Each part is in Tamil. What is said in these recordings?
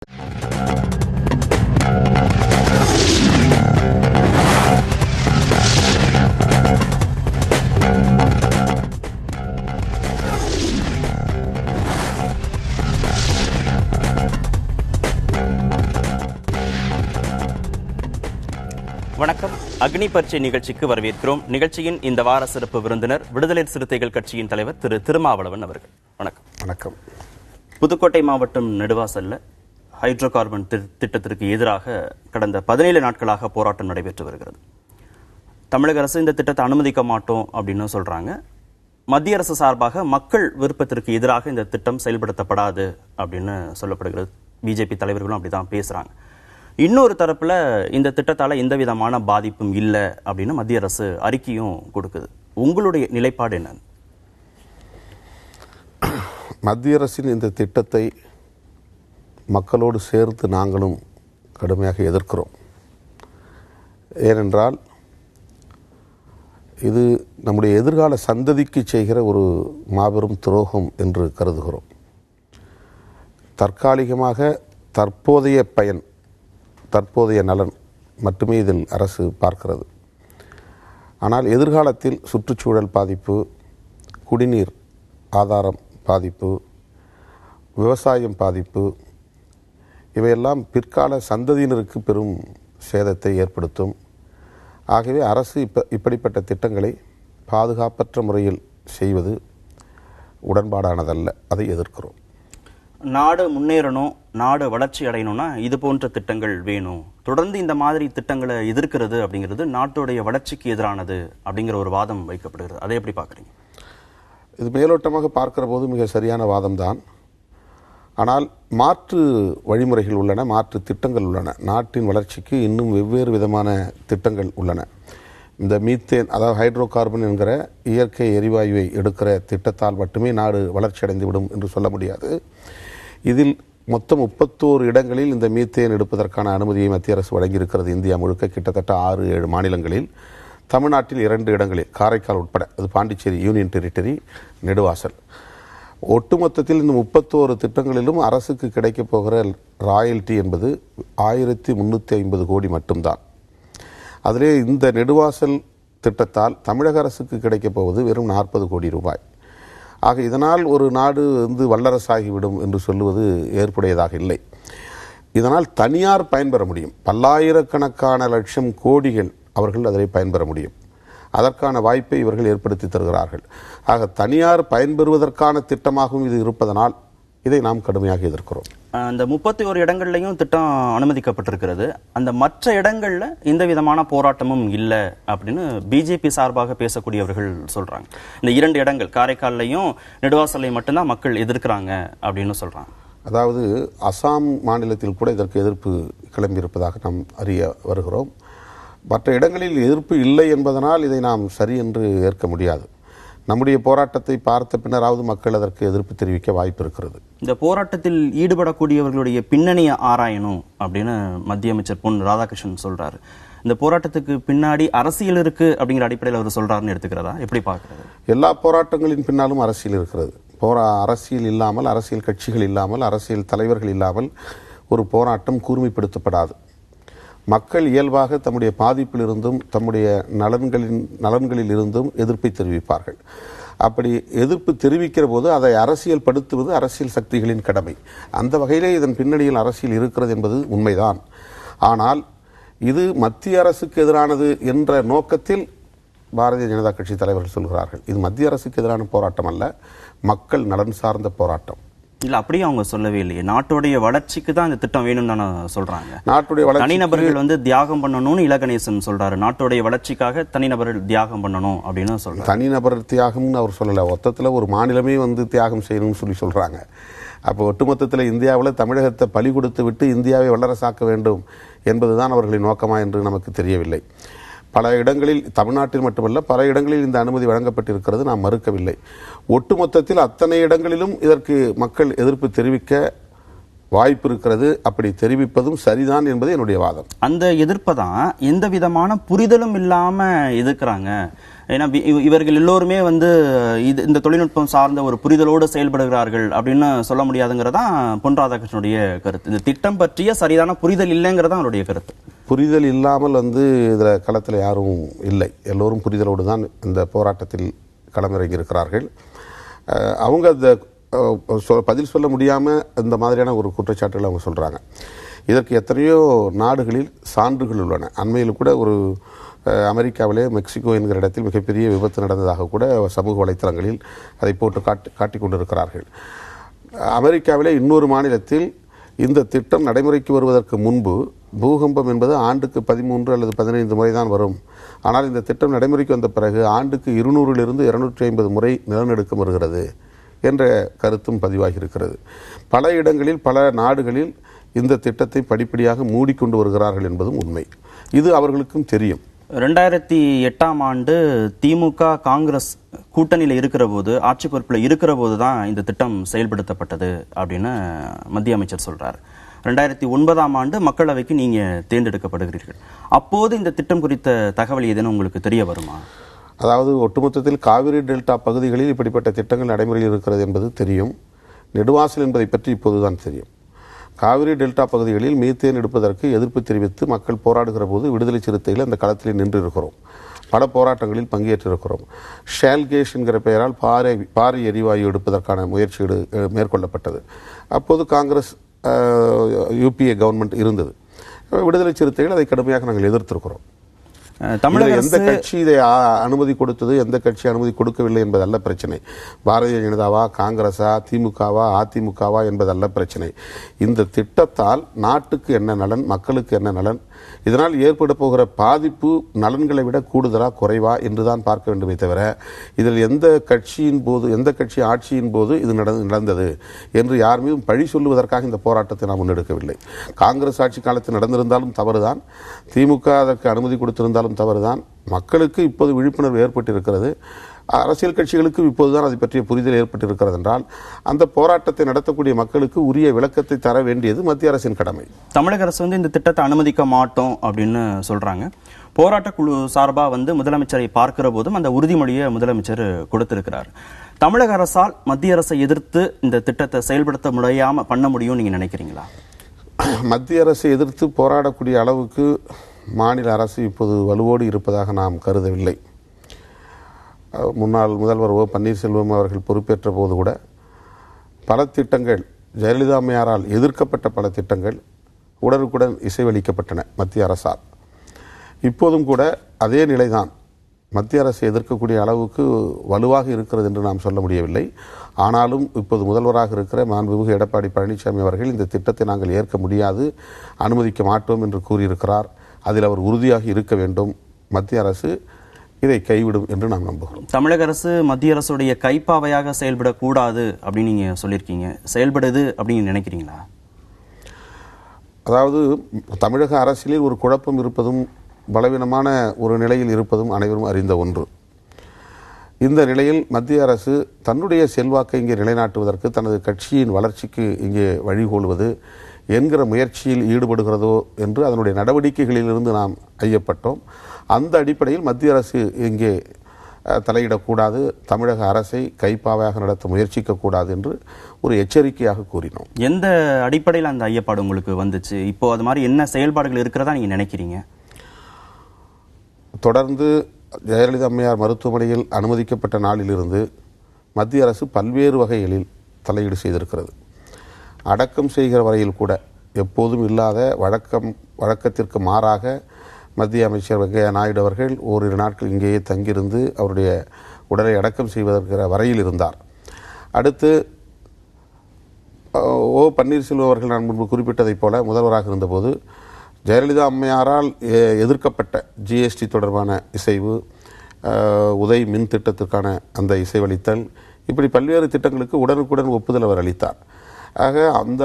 வணக்கம். அக்னி பரீட்சை நிகழ்ச்சிக்கு வரவேற்கிறோம். நிகழ்ச்சியின் இந்த வார சிறப்பு விருந்தினர் விடுதலை சிறுத்தைகள் கட்சியின் தலைவர் திரு திருமாவளவன் அவர்கள். வணக்கம். வணக்கம். புதுக்கோட்டை மாவட்டம் நெடுவாசல்ல ஹைட்ரோ கார்பன் திட்டத்திற்கு எதிராக கடந்த 17 நாட்களாக போராட்டம் நடைபெற்று வருகிறது. தமிழக அரசு இந்த திட்டத்தை அனுமதிக்க மாட்டோம் அப்படின்னு சொல்றாங்க. மத்திய அரசு சார்பாக மக்கள் விருப்பத்திற்கு எதிராக இந்த திட்டம் செயல்படுத்தப்படாது அப்படின்னு சொல்லப்படுகிறது. பிஜேபி தலைவர்களும் அப்படிதான் பேசுறாங்க. இன்னொரு தரப்புல இந்த திட்டத்தால எந்த விதமான பாதிப்பும் இல்லை அப்படின்னு மத்திய அரசு அறிக்கையும் கொடுக்குது. உங்களுடைய நிலைப்பாடு என்ன? மத்திய அரசின் இந்த திட்டத்தை மக்களோடு சேர்த்து நாங்களும் கடுமையாக எதிர்க்கிறோம். ஏனென்றால் இது நம்முடைய எதிர்கால சந்ததிக்கு செய்கிற ஒரு மாபெரும் துரோகம் என்று கருதுகிறோம். தற்காலிகமாக தற்போதைய பயன், தற்போதைய நலன் மட்டுமே இதில் அரசு பார்க்கிறது. ஆனால் எதிர்காலத்தில் சுற்றுச்சூழல் பாதிப்பு, குடிநீர் ஆதாரம் பாதிப்பு, விவசாயம் பாதிப்பு, இவையெல்லாம் பிற்கால சந்ததியினருக்கு பெரும் சேதத்தை ஏற்படுத்தும். ஆகவே அரசு இப்படிப்பட்ட திட்டங்களை பாதுகாப்பற்ற முறையில் செய்வது உடன்பாடானதல்ல. அதை எதிர்க்கிறோம். நாடு முன்னேறணும், நாடு வளர்ச்சி அடையணும்னா இது போன்ற திட்டங்கள் வேணும். தொடர்ந்து இந்த மாதிரி திட்டங்களை எதிர்க்கிறது அப்படிங்கிறது நாட்டுடைய வளர்ச்சிக்கு எதிரானது அப்படிங்கிற ஒரு வாதம் வைக்கப்படுகிறது. அதை எப்படி பார்க்குறீங்க? இது மேலோட்டமாக பார்க்கிற போது மிக சரியான வாதம்தான். ஆனால் மாற்று வழிமுறைகள் உள்ளன, மாற்று திட்டங்கள் உள்ளன. நாட்டின் வளர்ச்சிக்கு இன்னும் வெவ்வேறு விதமான திட்டங்கள் உள்ளன. இந்த மீத்தேன், அதாவது ஹைட்ரோ கார்பன் என்கிற இயற்கை எரிவாயுவை எடுக்கிற திட்டத்தால் மட்டுமே நாடு வளர்ச்சி அடைந்து விடும் என்று சொல்ல முடியாது. இதில் மொத்தம் 31 இடங்களில் இந்த மீத்தேன் எடுப்பதற்கான அனுமதியை மத்திய அரசு வழங்கியிருக்கிறது. இந்தியா முழுக்க கிட்டத்தட்ட 6-7 மாநிலங்களில். தமிழ்நாட்டில் 2 இடங்களில், காரைக்கால் உட்பட, அது பாண்டிச்சேரி யூனியன் டெரிட்டரி, நெடுவாசல். ஒட்டுமொத்தத்தில் இந்த 31 திட்டங்களிலும் அரசுக்கு கிடைக்கப் போகிற ராயல்டி என்பது 1350 கோடி மட்டும்தான். அதிலே இந்த நெடுவாசல் திட்டத்தால் தமிழக அரசுக்கு கிடைக்கப் போவது வெறும் 40 கோடி ரூபாய். ஆக இதனால் ஒரு நாடு வல்லரசாகிவிடும் என்று சொல்லுவது ஏற்புடையதாக இல்லை. இதனால் தனியார் பயன்பெற முடியும். பல்லாயிரக்கணக்கான லட்சம் கோடிகள் அவர்கள் அதில் பயன்பெற முடியும். அதற்கான வாய்ப்பை இவர்கள் ஏற்படுத்தி தருகிறார்கள். ஆக தனியார் பயன்பெறுவதற்கான திட்டமாகவும் இது இருப்பதனால் இதை நாம் கடுமையாக எதிர்க்கிறோம். அந்த 31 இடங்கள்லையும் திட்டம் அனுமதிக்கப்பட்டிருக்கிறது. அந்த மற்ற இடங்கள்ல எந்த விதமான போராட்டமும் இல்லை அப்படின்னு பிஜேபி சார்பாக பேசக்கூடியவர்கள் சொல்றாங்க. இந்த 2 இடங்கள் காரைக்கால்லையும் நெடுவாசலையும் மட்டும்தான் மக்கள் எதிர்க்கிறாங்க அப்படின்னு சொல்றாங்க. அதாவது அசாம் மாநிலத்தில் கூட இதற்கு எதிர்ப்பு கிளம்பியிருப்பதாக நாம் அறிய வருகிறோம். மற்ற இடங்களில் எதிர்ப்பு இல்லை என்பதனால் இதை நாம் சரி என்று ஏற்க முடியாது. நம்முடைய போராட்டத்தை பார்த்த பின்னராவது மக்கள் அதற்கு எதிர்ப்பு தெரிவிக்க வாய்ப்பு இருக்கிறது. இந்த போராட்டத்தில் ஈடுபடக்கூடியவர்களுடைய பின்னணியை ஆராயணும் அப்படின்னு மத்திய அமைச்சர் பொன் ராதாகிருஷ்ணன் சொல்றாரு. இந்த போராட்டத்துக்கு பின்னாடி அரசியல் இருக்கு அப்படிங்கிற அடிப்படையில் அவர் சொல்றாருன்னு எடுத்துக்கிறதா? எப்படி பார்க்கறது? எல்லா போராட்டங்களின் பின்னாலும் அரசியல் இருக்கிறது. அரசியல் இல்லாமல், அரசியல் கட்சிகள் இல்லாமல், அரசியல் தலைவர்கள் இல்லாமல் ஒரு போராட்டம் கூர்மைப்படுத்தப்படாது. மக்கள் இயல்பாக தம்முடைய பாதிப்பிலிருந்தும் தம்முடைய நலன்களில் இருந்தும் எதிர்ப்பை தெரிவிப்பார்கள். அப்படி எதிர்ப்பு தெரிவிக்கிற போது அதை அரசியல் படுத்துவது அரசியல் சக்திகளின் கடமை. அந்த வகையிலே இதன் பின்னணியில் அரசியல் இருக்கிறது என்பது உண்மைதான். ஆனால் இது மத்திய அரசுக்கு எதிரானது என்ற நோக்கத்தில் பாரதிய ஜனதா கட்சி தலைவர்கள் சொல்கிறார்கள். இது மத்திய அரசுக்கு எதிரான போராட்டம் அல்ல, மக்கள் நலன் சார்ந்த போராட்டம். இல்ல, அப்படியே அவங்க சொல்லவே இல்லையே. நாட்டுடைய வளர்ச்சிக்கு தான் இந்த திட்டம் வேணும்னு தானே சொல்றாங்க. நாட்டுடைய வளர்ச்சி, தனிநபர்கள் தியாகம் பண்ணணும்னு இலகணேசன் சொல்றாரு. நாட்டுடைய வளர்ச்சிக்காக தனிநபர்கள் தியாகம் பண்ணணும் அப்படின்னு சொல்றாங்க. தனிநபர் தியாகம்னு அவர் சொல்லல, மொத்தத்தில் ஒரு மாநிலமே தியாகம் செய்யணும்னு சொல்றாங்க. அப்போ ஒட்டுமொத்தத்தில் இந்தியாவில் தமிழகத்தை பலி கொடுத்து விட்டு இந்தியாவை வல்லரசாக்க வேண்டும் என்பதுதான் அவர்களின் நோக்கமா என்று நமக்கு தெரியவில்லை. பல இடங்களில், தமிழ்நாட்டில் மட்டுமல்ல பல இடங்களில் இந்த அனுமதி வழங்கப்பட்டிருக்கிறது, நாம் மறுக்கவில்லை. ஒட்டுமொத்தத்தில் அத்தனை இடங்களிலும் இதற்கு மக்கள் எதிர்ப்பு தெரிவிக்க வாய்ப்பு இருக்கிறது. அப்படி தெரிவிப்பதும் சரிதான் என்பது என்னுடைய வாதம். அந்த எதிர்ப்பை தான் எந்த விதமான புரிதலும் இல்லாம எதிர்க்கிறாங்க. ஏன்னா இவர்கள் எல்லோருமே இந்த தொழில்நுட்பம் சார்ந்த ஒரு புரிதலோடு செயல்படுகிறார்கள் அப்படின்னு சொல்ல முடியாதுங்கிறதான் பொன் ராதாகிருஷ்ணனுடைய கருத்து. இந்த திட்டம் பற்றிய சரியான புரிதல் இல்லைங்கிறதா அவருடைய கருத்து. புரிதல் இல்லாமல் இதில் களத்தில் யாரும் இல்லை. எல்லோரும் புரிதலோடு தான் இந்த போராட்டத்தில் களமிறங்கி இருக்கிறார்கள். அவங்க அந்த பதில் சொல்ல முடியாமல் இந்த மாதிரியான ஒரு குற்றச்சாட்டுகளை அவங்க சொல்கிறாங்க. இதற்கு எத்தனையோ நாடுகளில் சான்றுகள் உள்ளன. அண்மையில் கூட ஒரு அமெரிக்காவிலே மெக்சிகோ என்கிற இடத்தில் மிகப்பெரிய விபத்து நடந்ததாக கூட சமூக வலைத்தளங்களில் அதை போட்டு காட்டிக் கொண்டிருக்கிறார்கள். அமெரிக்காவிலே இன்னொரு மாநிலத்தில் இந்த திட்டம் நடைமுறைக்கு வருவதற்கு முன்பு பூகம்பம் என்பது ஆண்டுக்கு 13 அல்லது 15 முறை தான் வரும். ஆனால் இந்த திட்டம் நடைமுறைக்கு வந்த பிறகு ஆண்டுக்கு 200 to 250 முறை நிலநடுக்கம் வருகிறது என்ற கருத்தும் பதிவாகி இருக்கிறது. பல இடங்களில் பல நாடுகளில் இந்த திட்டத்தை படிப்படியாக மூடிக்கொண்டு வருகிறார்கள் என்பதும் உண்மை. இது அவர்களுக்கும் தெரியும். 2008 திமுக காங்கிரஸ் கூட்டணியில் இருக்கிற போது, ஆட்சி பொறுப்பில் இருக்கிற போது தான் இந்த திட்டம் செயல்படுத்தப்பட்டது அப்படின்னு மத்திய அமைச்சர் சொல்றார். 2009 மக்களவைக்கு நீங்க தேர்ந்தெடுக்கப்படுகிறீர்கள். அப்போது இந்த திட்டம் குறித்த தகவல் ஏதேனும் உங்களுக்கு தெரிய வருமா? அதாவது ஒட்டுமொத்தத்தில் காவிரி டெல்டா பகுதிகளில் இப்படிப்பட்ட திட்டங்கள் நடைமுறையில் இருக்கிறது என்பது தெரியும். நெடுவாசல் என்பதை பற்றி இப்போதுதான் தெரியும். காவிரி டெல்டா பகுதிகளில் மீத்தேன் எடுப்பதற்கு எதிர்ப்பு தெரிவித்து மக்கள் போராடுகிற போது விடுதலை சிறுத்தைகள் அந்த களத்தில் நின்று இருக்கிறோம். பல போராட்டங்களில் பங்கேற்றிருக்கிறோம். ஷேல்கேஷ் என்கிற பெயரால் பாறை எரிவாயு எடுப்பதற்கான முயற்சி மேற்கொள்ளப்பட்டது. அப்போது காங்கிரஸ் யூபிஏ கவர்மெண்ட் இருந்தது. விடுதலை சிறுத்தைகள் அதை கடுமையாக நாங்கள் எதிர்த்திருக்கிறோம். எந்த கட்சி இதை அனுமதி கொடுத்தது, எந்த கட்சி அனுமதி கொடுக்கவில்லை என்பதல்ல பிரச்சனை. பாரதிய ஜனதாவா, காங்கிரஸா, திமுகவா, அதிமுகவா என்பதல்ல பிரச்சனை. இந்த திட்டத்தால் நாட்டுக்கு என்ன நலன், மக்களுக்கு என்ன நலன், இதனால் ஏற்பட போகிற பாதிப்பு நலன்களை விட கூடுதலா குறைவா என்றுதான் பார்க்க வேண்டுமே தவிர இதில் எந்த கட்சி ஆட்சியின் போது இது நடந்தது என்று யார் மீதும் பழி சொல்லுவதற்காக இந்த போராட்டத்தை நாம் முன்னெடுக்கவில்லை. காங்கிரஸ் ஆட்சி காலத்தில் நடந்திருந்தாலும் தவறுதான், திமுக அதற்கு அனுமதி கொடுத்திருந்தாலும் தவறுதான். மக்களுக்கு இப்போது விழிப்புணர்வு ஏற்பட்டிருக்கிறது. அரசியல் கட்சிகளுக்கு இப்போதுதான் அதை பற்றிய புரிதல் ஏற்பட்டிருக்கிறது என்றால் அந்த போராட்டத்தை நடத்தக்கூடிய மக்களுக்கு உரிய விளக்கத்தை தர வேண்டியது மத்திய அரசின் கடமை. தமிழக அரசு இந்த திட்டத்தை அனுமதிக்க மாட்டோம் அப்படின்னு சொல்றாங்க. போராட்ட குழு சார்பா முதலமைச்சரை பார்க்கிற போதும் அந்த உறுதிமொழியை முதலமைச்சர் கொடுத்திருக்கிறார். தமிழக அரசால் மத்திய அரசை எதிர்த்து இந்த திட்டத்தை செயல்படுத்த முடியாம பண்ண முடியும் நீங்க நினைக்கிறீங்களா? மத்திய அரசை எதிர்த்து போராடக்கூடிய அளவுக்கு மாநில அரசு இப்போது வலுவோடு இருப்பதாக நாம் கருதவில்லை. முன்னாள் முதல்வர் ஓ பன்னீர்செல்வம் அவர்கள் பொறுப்பேற்ற போது கூட பல திட்டங்கள், ஜெயலலிதா அம்மையாரால் எதிர்க்கப்பட்ட பல திட்டங்கள் உடனுக்குடன் இசைவளிக்கப்பட்டன மத்திய அரசால். இப்போதும் கூட அதே நிலைதான். மத்திய அரசு எதிர்க்கக்கூடிய அளவுக்கு வலுவாக இருக்கிறது என்று நாம் சொல்ல முடியவில்லை. ஆனாலும் இப்போது முதல்வராக இருக்கிற மாண்புமிகு எடப்பாடி பழனிசாமி அவர்கள் இந்த திட்டத்தை நாங்கள் ஏற்க முடியாது, அனுமதிக்க மாட்டோம் என்று கூறியிருக்கிறார். அதில் அவர் உறுதியாக இருக்க வேண்டும். மத்திய அரசு இதை கைவிடும் என்று நாம் நம்புகிறோம். தமிழக அரசு மத்திய அரசுடைய கைப்பாவையாக செயல்படக்கூடாது அப்படின்னு நீங்க சொல்லியிருக்கீங்க. செயல்படுது அப்படின்னு நினைக்கிறீங்களா? அதாவது தமிழக அரசியலில் ஒரு குழப்பம் இருப்பதும் பலவீனமான ஒரு நிலையில் இருப்பதும் அனைவரும் அறிந்த ஒன்று. இந்த நிலையில் மத்திய அரசு தன்னுடைய செல்வாக்கை இங்கே நிலைநாட்டுவதற்கு, தனது கட்சியின் வளர்ச்சிக்கு இங்கே வழிகோலுவது என்கிற முயற்சியில் ஈடுபடுகிறதோ என்று அதனுடைய நடவடிக்கைகளிலிருந்து நாம் ஐயப்பட்டோம். அந்த அடிப்படையில் மத்திய அரசு இங்கே தலையிடக்கூடாது, தமிழக அரசை கைப்பாவையாக நடத்த முயற்சிக்கக்கூடாது என்று ஒரு எச்சரிக்கையாக கூறினோம். எந்த அடிப்படையில் அந்த ஐயப்பாடு உங்களுக்கு வந்துச்சு? இப்போ அது மாதிரி என்ன செயல்பாடுகள் இருக்கிறதா நீங்க நினைக்கிறீங்க? தொடர்ந்து ஜெயலலிதா அம்மையார் மருத்துவமனையில் அனுமதிக்கப்பட்ட நாளிலிருந்து மத்திய அரசு பல்வேறு வகைகளில் தலையீடு செய்திருக்கிறது. அடக்கம் செய்கிற வரையில் கூட எப்போதும் இல்லாத வழக்கத்திற்கு மாறாக மத்திய அமைச்சர் வெங்கையா நாயுடு அவர்கள் ஓரிரு நாட்கள் இங்கேயே தங்கியிருந்து அவருடைய உடலை அடக்கம் செய்வதற்கு வரையில் இருந்தார். அடுத்து ஓ பன்னீர்செல்வம் அவர்கள் நான் முன்பு குறிப்பிட்டதைப் போல முதல்வராக இருந்தபோது ஜெயலலிதா அம்மையாரால் எதிர்க்கப்பட்ட ஜிஎஸ்டி தொடர்பான இசைவு, உதய் மின் திட்டத்திற்கான அந்த இசைவளித்தல், இப்படி பல்வேறு திட்டங்களுக்கு உடனுக்குடன் ஒப்புதல் அவர் அளித்தார். ஆக அந்த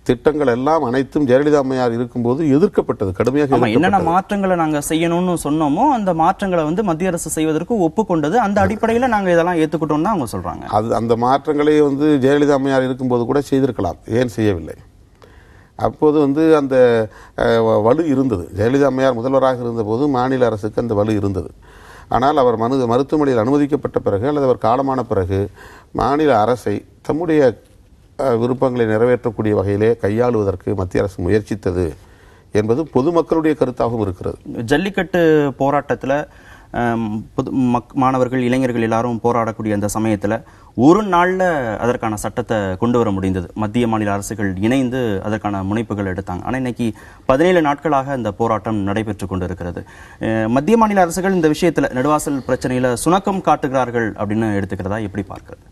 திட்டங்கள் எல்லாம் அனைத்தும் ஜெயலலிதா அம்மையார் இருக்கும்போது எதிர்க்கப்பட்டது, கடுமையாக. என்னென்ன மாற்றங்களை நாங்கள் செய்யணும்னு சொன்னோமோ அந்த மாற்றங்களை மத்திய அரசு செய்வதற்கு ஒப்புக்கொண்டது. அந்த அடிப்படையில் நாங்கள் இதெல்லாம் ஏற்றுக்கிட்டோம் தான் அவங்க சொல்றாங்க. அந்த மாற்றங்களை ஜெயலலிதா அம்மையார் இருக்கும்போது கூட செய்திருக்கலாம், ஏன் செய்யவில்லை? அப்போது வந்து அந்த வலு இருந்தது. ஜெயலலிதா அம்மையார் முதல்வராக இருந்தபோது மாநில அரசுக்கு அந்த வலு இருந்தது. ஆனால் அவர் மருத்துவமனையில் அனுமதிக்கப்பட்ட பிறகு அல்லது அவர் காலமான பிறகு மாநில அரசை தம்முடைய விருப்பங்களை நிறைவேற்றக்கூடிய வகையிலே கையாளுவதற்கு மத்திய அரசு முயற்சித்தது என்பது பொதுமக்களுடைய கருத்தாகவும் இருக்கிறது. ஜல்லிக்கட்டு போராட்டத்தில் மாணவர்கள், இளைஞர்கள் எல்லாரும் போராடக்கூடிய அந்த சமயத்தில் ஒரு நாளில் அதற்கான சட்டத்தை கொண்டு வர முடிந்தது. மத்திய மாநில அரசுகள் இணைந்து அதற்கான முனைப்புகள் எடுத்தாங்க. ஆனால் இன்னைக்கு 17 நாட்களாக இந்த போராட்டம் நடைபெற்று கொண்டு இருக்கிறது. மத்திய மாநில அரசுகள் இந்த விஷயத்தில் நெடுவாசல் பிரச்சனையில் சுணக்கம் காட்டுகிறார்கள் அப்படின்னு எடுத்துக்கிறதா எப்படி பார்க்கிறது?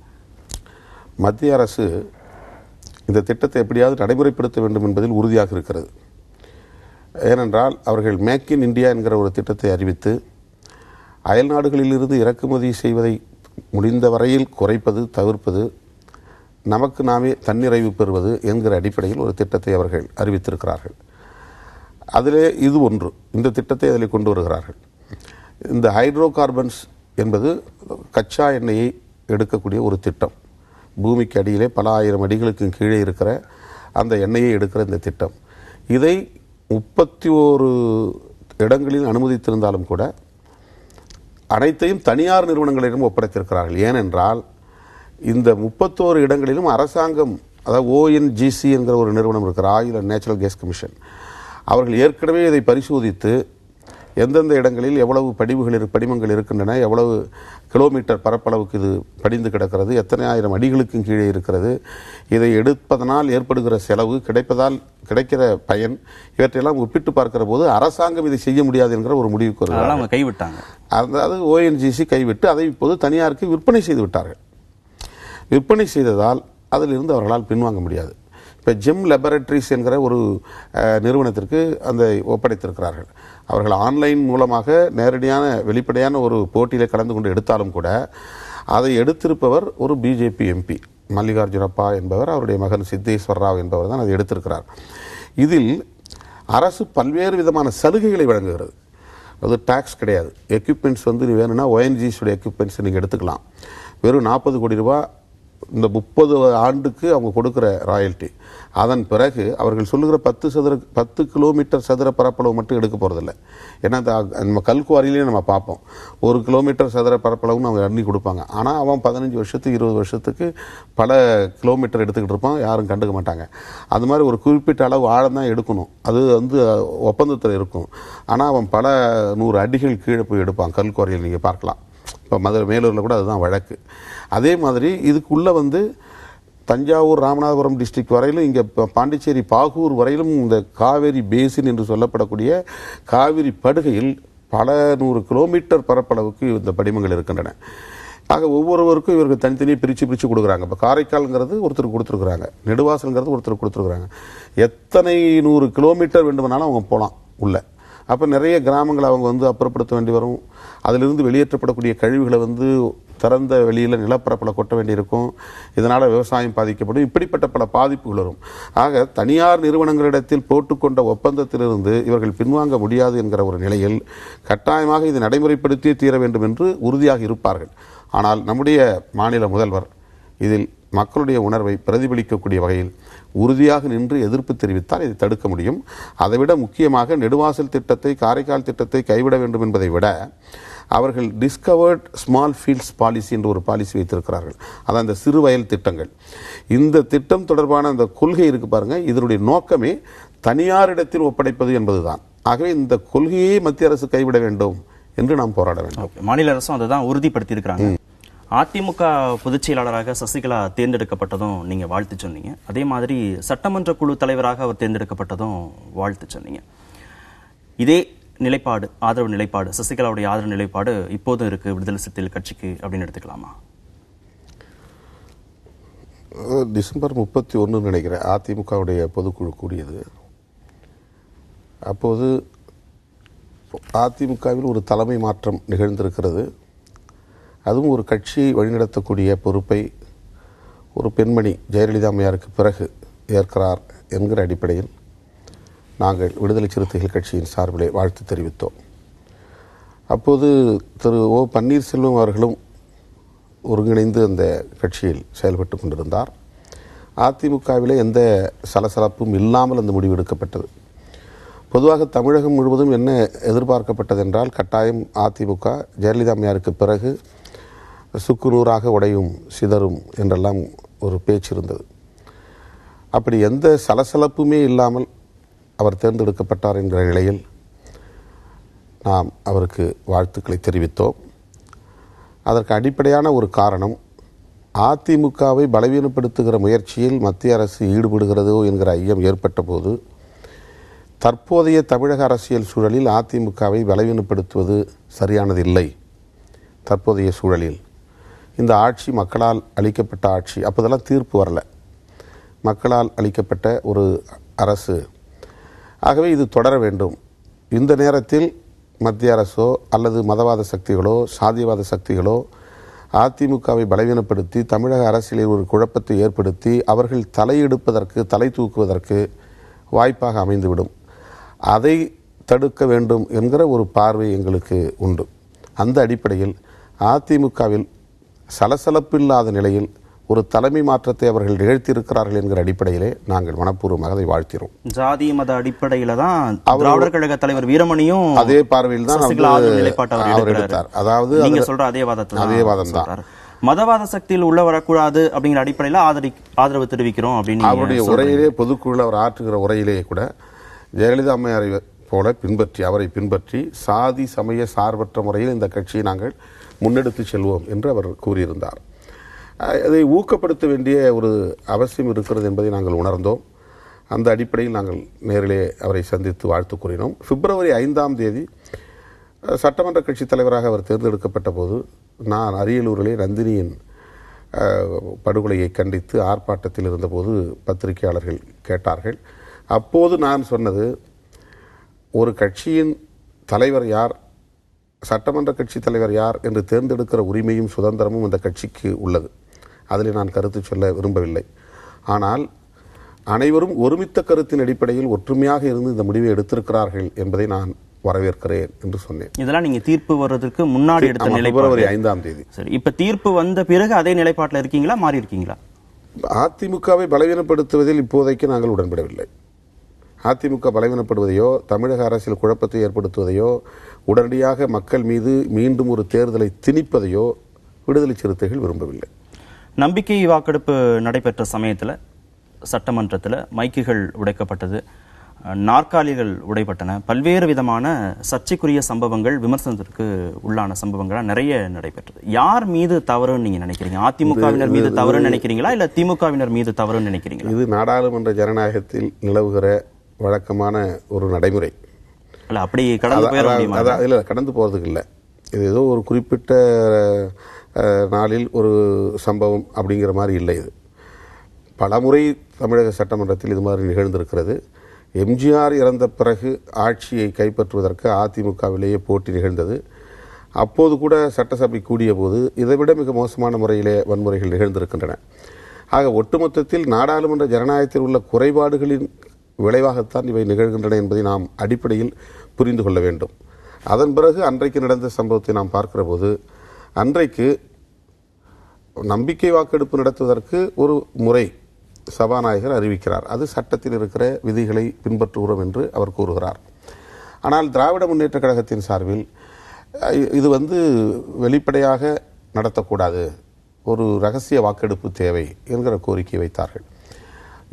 மத்திய அரசு இந்த திட்டத்தை எப்படியாவது நடைமுறைப்படுத்த வேண்டும் என்பதில் உறுதியாக இருக்கிறது. ஏனென்றால் அவர்கள் மேக் இன் இந்தியா என்கிற ஒரு திட்டத்தை அறிவித்து அயல் நாடுகளிலிருந்து இறக்குமதி செய்வதை முடிந்த வரையில் குறைப்பது, தவிர்ப்பது, நமக்கு நாமே தன்னிறைவு பெறுவது என்கிற அடிப்படையில் ஒரு திட்டத்தை அவர்கள் அறிவித்திருக்கிறார்கள். அதிலே இது ஒன்று. இந்த திட்டத்தை அதில் கொண்டு வருகிறார்கள். இந்த ஹைட்ரோ கார்பன்ஸ் என்பது கச்சா எண்ணெயை எடுக்கக்கூடிய ஒரு திட்டம். பூமிக்கு அடியிலே பல ஆயிரம் அடிகளுக்கு கீழே இருக்கிற அந்த எண்ணெயை எடுக்கிற இந்த திட்டம், இதை 31 இடங்களில் அனுமதித்திருந்தாலும் கூட அனைத்தையும் தனியார் நிறுவனங்களிடம் ஒப்படைத்திருக்கிறார்கள். ஏனென்றால் இந்த 31 இடங்களிலும் அரசாங்கம், அதாவது ONGC என்கிற ஒரு நிறுவனம் இருக்கிற, oil and natural gas commission, அவர்கள் ஏற்கனவே இதை பரிசோதித்து எந்தெந்த இடங்களில் எவ்வளவு படிமங்கள் இருக்கின்றன, எவ்வளவு கிலோமீட்டர் பரப்பளவுக்கு இது படிந்து கிடக்கிறது, எத்தனை ஆயிரம் அடிகளுக்கும் கீழே இருக்கிறது, இதை எடுப்பதனால் ஏற்படுகிற செலவு, கிடைக்கிற பயன், இவற்றையெல்லாம் ஒப்பிட்டு பார்க்கிற போது அரசாங்கம் இதை செய்ய முடியாது என்கிற ஒரு முடிவுக்கு வருகிறார்கள். கைவிட்டாங்க. அதாவது ONGC கைவிட்டு அதை இப்போது தனியாருக்கு விற்பனை செய்து விட்டார்கள். விற்பனை செய்ததால் அதிலிருந்து அவர்களால் பின்வாங்க முடியாது. இப்போ ஜெம் லேபரட்டரிஸ் என்கிற ஒரு நிறுவனத்திற்கு அந்த ஒப்படைத்திருக்கிறார்கள். அவர்கள் ஆன்லைன் மூலமாக நேரடியான வெளிப்படையான ஒரு போட்டியில் கலந்து கொண்டு எடுத்தாலும் கூட அதை எடுத்திருப்பவர் ஒரு BJP MP மல்லிகார்ஜுனப்பா என்பவர், அவருடைய மகன் சித்தேஸ்வர் ராவ் என்பவர் தான் அதை எடுத்திருக்கிறார். இதில் அரசு பல்வேறு விதமான சலுகைகளை வழங்குகிறது. அது டாக்ஸ் கிடையாது. எக்யூப்மெண்ட்ஸ் வந்து வேணும்னா ONGC எக்யூப்மெண்ட்ஸ் நீங்கள் எடுத்துக்கலாம். வெறும் 40 கோடி ரூபாய் இந்த 30 ஆண்டுக்கு அவங்க கொடுக்குற ராயல்ட்டி. அதன் பிறகு அவர்கள் சொல்லுகிற 10 கிலோமீட்டர் சதுர பரப்பளவு மட்டும் எடுக்க போகிறதில்ல. ஏன்னா நம்ம கல்குவாரியிலேயே நம்ம பார்ப்போம், 1 கிலோமீட்டர் சதுர பரப்பளவுன்னு அவங்க எண்ணி கொடுப்பாங்க. ஆனால் அவன் 15 வருஷத்துக்கு 20 வருஷத்துக்கு பல கிலோமீட்டர் எடுத்துக்கிட்டு இருப்பான், யாரும் கண்டுக்க மாட்டாங்க. அது மாதிரி ஒரு குறிப்பிட்ட அளவு ஆழம் தான் எடுக்கணும், அது வந்து ஒப்பந்தத்தில் இருக்கும். ஆனால் அவன் பல 100 அடிகள் கீழே போய் எடுப்பான் கல்குவாரியில், நீங்கள் பார்க்கலாம். இப்போ மேலூரில் கூட அதுதான் வழக்கு. அதே மாதிரி இதுக்குள்ளே வந்து தஞ்சாவூர், ராமநாதபுரம் டிஸ்ட்ரிக்ட் வரையிலும், இங்கே பாண்டிச்சேரி பாகூர் வரையிலும் இந்த காவேரி பேசின் என்று சொல்லப்படக்கூடிய காவிரி படுகையில் பல 100 கிலோமீட்டர் பரப்பளவுக்கு இந்த படிமங்கள் இருக்கின்றன. ஆக ஒவ்வொருவருக்கும் இவர்கள் தனித்தனியாக பிரித்து கொடுக்குறாங்க. இப்போ காரைக்கால்ங்கிறது ஒருத்தருக்கு கொடுத்துருக்குறாங்க, நெடுவாசல்ங்கிறது ஒருத்தருக்கு கொடுத்துருக்குறாங்க. எத்தனை 100 கிலோமீட்டர் வேண்டுமானாலும் அவங்க போகலாம் உள்ள. அப்போ நிறைய கிராமங்களை அவங்க வந்து அப்புறப்படுத்த வேண்டி வரும். அதிலிருந்து வெளியேற்றப்படக்கூடிய கழிவுகளை வந்து திறந்த வெளியில் நிலப்பரப்பில் கொட்ட வேண்டியிருக்கும். இதனால் விவசாயம் பாதிக்கப்படும். இப்படிப்பட்ட பல பாதிப்புகள் வரும். ஆக தனியார் நிறுவனங்களிடத்தில் போட்டுக்கொண்ட ஒப்பந்தத்திலிருந்து இவர்கள் பின்வாங்க முடியாது என்கிற ஒரு நிலையில் கட்டாயமாக இதை நடைமுறைப்படுத்தியே தீர வேண்டும் என்று உறுதியாக இருப்பார்கள். ஆனால் நம்முடைய மாநில முதல்வர் இதில் மக்களுடைய உணர்வை பிரதிபலிக்கக்கூடிய வகையில் உறுதியாக நின்று எதிர்ப்பு தெரிவித்தால் இதை தடுக்க முடியும். அதைவிட முக்கியமாக நெடுவாசல் திட்டத்தை, காரைக்கால் திட்டத்தை கைவிட வேண்டும் என்பதை விட அவர்கள் டிஸ்கவர்ட் ஸ்மால் ஃபீல்ட்ஸ் பாலிசி என்று ஒரு பாலிசி வைத்திருக்கிறார்கள். அதான் இந்த சிறு வயல் திட்டங்கள். இந்த திட்டம் தொடர்பான அந்த கொள்கை இருக்கு பாருங்க, இதனுடைய நோக்கமே தனியாரிடத்தில் ஒப்படைப்பது என்பதுதான். ஆகவே இந்த கொள்கையை மத்திய அரசு கைவிட வேண்டும் என்று நாம் போராட வேண்டும். மாநில அரசும் அதை தான் உறுதிப்படுத்தி இருக்கிறாங்க. அதிமுக பொதுச் செயலாளராக சசிகலா தேர்ந்தெடுக்கப்பட்டதும் நீங்க வாழ்த்து சொன்னீங்க. அதே மாதிரி சட்டமன்ற குழு தலைவராக அவர் தேர்ந்தெடுக்கப்பட்டதும் வாழ்த்து சொன்னீங்க. இதே நிலைப்பாடு, ஆதரவு நிலைப்பாடு, சசிகலாவுடைய ஆதரவு நிலைப்பாடு இப்போதும் இருக்கு விடுதலை சிறுத்தைகள் கட்சிக்கு அப்படின்னு எடுத்துக்கலாமா? டிசம்பர் 31 நினைக்கிறேன் அதிமுகவுடைய பொதுக்குழு கூடியது. அப்போது அதிமுகவில் ஒரு தலைமை மாற்றம் நிகழ்ந்திருக்கிறது. அதுவும் ஒரு கட்சியை வழிநடத்தக்கூடிய பொறுப்பை ஒரு பெண்மணி ஜெயலலிதா அம்மையாருக்கு பிறகு ஏற்கிறார் என்கிற அடிப்படையில் நாங்கள் விடுதலை சிறுத்தைகள் கட்சியின் சார்பிலே வாழ்த்து தெரிவித்தோம். அப்போது திரு ஓ பன்னீர்செல்வம் அவர்களும் ஒருங்கிணைந்து அந்த கட்சியில் செயல்பட்டு கொண்டிருந்தார். அதிமுகவிலே எந்த சலசலப்பும் இல்லாமல் அந்த முடிவு எடுக்கப்பட்டது. பொதுவாக தமிழகம் முழுவதும் என்ன எதிர்பார்க்கப்பட்டது என்றால், கட்டாயம் அதிமுக ஜெயலலிதா அம்மையாருக்கு பிறகு சுக்குநூறாக உடையும் சிதறும் என்றெல்லாம் ஒரு பேச்சு இருந்தது. அப்படி எந்த சலசலப்புமே இல்லாமல் அவர் தேர்ந்தெடுக்கப்பட்டார் என்கிற நிலையில் நாம் அவருக்கு வாழ்த்துக்களை தெரிவித்தோம். அதற்கு அடிப்படையான ஒரு காரணம், அதிமுகவை பலவீனப்படுத்துகிற முயற்சியில் மத்திய அரசு ஈடுபடுகிறதோ என்கிற ஐயம் ஏற்பட்ட போது, தற்போதைய தமிழக அரசியல் சூழலில் அதிமுகவை பலவீனப்படுத்துவது சரியானதில்லை. தற்போதைய சூழலில் இந்த ஆட்சி மக்களால் அளிக்கப்பட்ட ஆட்சி, அப்போதெல்லாம் தீர்ப்பு வரல, மக்களால் அளிக்கப்பட்ட ஒரு அரசு. ஆகவே இது தொடர வேண்டும். இந்த நேரத்தில் மத்திய அரசோ அல்லது மதவாத சக்திகளோ சாதியவாத சக்திகளோ அதிமுகவை பலவீனப்படுத்தி தமிழக அரசியலில் ஒரு குழப்பத்தை ஏற்படுத்தி அவர்கள் தலையெடுப்பதற்கு, தலை தூக்குவதற்கு வாய்ப்பாக அமைந்துவிடும். அதை தடுக்க வேண்டும் என்கிற ஒரு பார்வை எங்களுக்கு உண்டு. அந்த அடிப்படையில் அதிமுகவில் சலசலப்பில்லாத நிலையில் ஒரு தலைமை மாற்றத்தை அவர்கள் நிகழ்த்தியிருக்கிறார்கள் என்கிற அடிப்படையிலே நாங்கள் மனப்பூர்வமாக அதை வாழ்க்கிறோம். ஜாதி மத அடிப்படையில தான் திராவிடர் கழக தலைவர் வீரமணியும் அதே பார்வையில் தான் அவர் எடுத்தார். அதாவது நீங்க சொல்ற அதே வாதம் தான். மதவாத சக்தியில் உள்ள வரக்கூடாது அப்படிங்கிற அடிப்படையில ஆதரவு தெரிவிக்கிறோம் அப்படின்னு அவருடைய உரையிலே, பொதுக்குழு அவர் ஆற்றுகிற உரையிலேயே கூட ஜெயலலிதா அம்மையாரை போல அவரை பின்பற்றி சாதி சமய சார்பற்ற முறையில் இந்த கட்சியை நாங்கள் முன்னெடுத்து செல்வோம் என்று அவர் கூறியிருந்தார். அதை ஊக்கப்படுத்த வேண்டிய ஒரு அவசியம் இருக்கிறது என்பதை நாங்கள் உணர்ந்தோம். அந்த அடிப்படையில் நாங்கள் நேரிலே அவரை சந்தித்து வாழ்த்து கூறினோம். பிப்ரவரி 5ஆம் தேதி சட்டமன்ற கட்சித் தலைவராக அவர் தேர்ந்தெடுக்கப்பட்ட போது நான் அரியலூரிலே நந்தினியின் படுகொலையை கண்டித்து ஆர்ப்பாட்டத்தில் இருந்தபோது பத்திரிகையாளர்கள் கேட்டார்கள். அப்போது நான் சொன்னது, ஒரு கட்சியின் தலைவர் யார், சட்டமன்ற கட்சி தலைவர் யார் என்று தேர்ந்தெடுக்கிற உரிமையும் சுதந்திரமும் இந்த கட்சிக்கு உள்ளது. அதில் நான் கருத்து சொல்ல விரும்பவில்லை. ஆனால் அனைவரும் ஒருமித்த கருத்தின் அடிப்படையில் ஒற்றுமையாக இருந்து இந்த முடிவை எடுத்திருக்கிறார்கள் என்பதை நான் வரவேற்கிறேன் என்று சொன்னேன். இதெல்லாம் நீங்க தீர்ப்பு வர்றதுக்கு முன்னாடி எடுத்த நிலைப்பாடு. பிப்ரவரி 5ஆம் தேதி. சரி, இப்ப தீர்ப்பு வந்த பிறகு அதே நிலைப்பாட்டில் இருக்கீங்களா, மாறி இருக்கீங்களா? அதிமுகவை பலவீனப்படுத்துவதில் இப்போதைக்கு நாங்கள் உடன்படவில்லை. அதிமுக பலவீனப்படுவதையோ தமிழக அரசியல் குழப்பத்தை ஏற்படுத்துவதையோ உடனடியாக மக்கள் மீது மீண்டும் ஒரு தேர்தலை திணிப்பதையோ விடுதலை சிறுத்தைகள் விரும்பவில்லை. நம்பிக்கை வாக்கெடுப்பு நடைபெற்ற சமயத்தில் சட்டமன்றத்தில் மைக்குகள் உடைக்கப்பட்டது, நாற்காலிகள் உடைப்பட்டன, பல்வேறு விதமான சர்ச்சைக்குரிய சம்பவங்கள், விமர்சனத்திற்கு உள்ளான சம்பவங்களாக நிறைய நடைபெற்றது. யார் மீது தவறுன்னு நீங்க நினைக்கிறீங்க? அதிமுகவினர் மீது தவறுன்னு நினைக்கிறீங்களா, இல்ல திமுகவினர் மீது தவறுன்னு நினைக்கிறீங்களா? இது நாடாளுமன்ற ஜனநாயகத்தில் நிலவுகிற வழக்கமான ஒரு நடைமுறை. இல்ல அப்படி கடந்து போயிட முடியுமா? இல்ல, கடந்து போறதுக்கு இல்லை. இது ஏதோ ஒரு குறிப்பிட்ட நாளில் ஒரு சம்பவம் அப்படிங்கிற மாதிரி இல்லை. இது பலமுறை தமிழக சட்டமன்றத்தில் இது மாதிரி நிகழ்ந்திருக்கிறது. எம்ஜிஆர் இறந்த பிறகு ஆட்சியை கைப்பற்றுவதற்கு அதிமுகவிலேயே போட்டி நிகழ்ந்தது. அப்போது கூட சட்டசபை கூடிய போது இதைவிட மிக மோசமான முறையிலே வன்முறைகள் நிகழ்ந்திருக்கின்றன. ஆக ஒட்டுமொத்தத்தில் நாடாளுமன்ற ஜனநாயகத்தில் உள்ள குறைபாடுகளின் விளைவாகத்தான் இவை நிகழ்கின்றன என்பதை நாம் அடிப்படையில் புரிந்து கொள்ள வேண்டும். அதன் பிறகு அன்றைக்கு நடந்த சம்பவத்தை நாம் பார்க்கிற போது, அன்றைக்கு நம்பிக்கை வாக்கெடுப்பு நடத்துவதற்கு ஒரு முறை சபாநாயகர் அறிவிக்கிறார். அது சட்டத்தில் இருக்கிற விதிகளை பின்பற்றுகிறோம் என்று அவர் கூறுகிறார். ஆனால் திராவிட முன்னேற்ற கழகத்தின் சார்பில் இது வெளிப்படையாக நடத்தக்கூடாது, ஒரு ரகசிய வாக்கெடுப்பு தேவை என்கிற கோரிக்கை வைத்தார்கள்.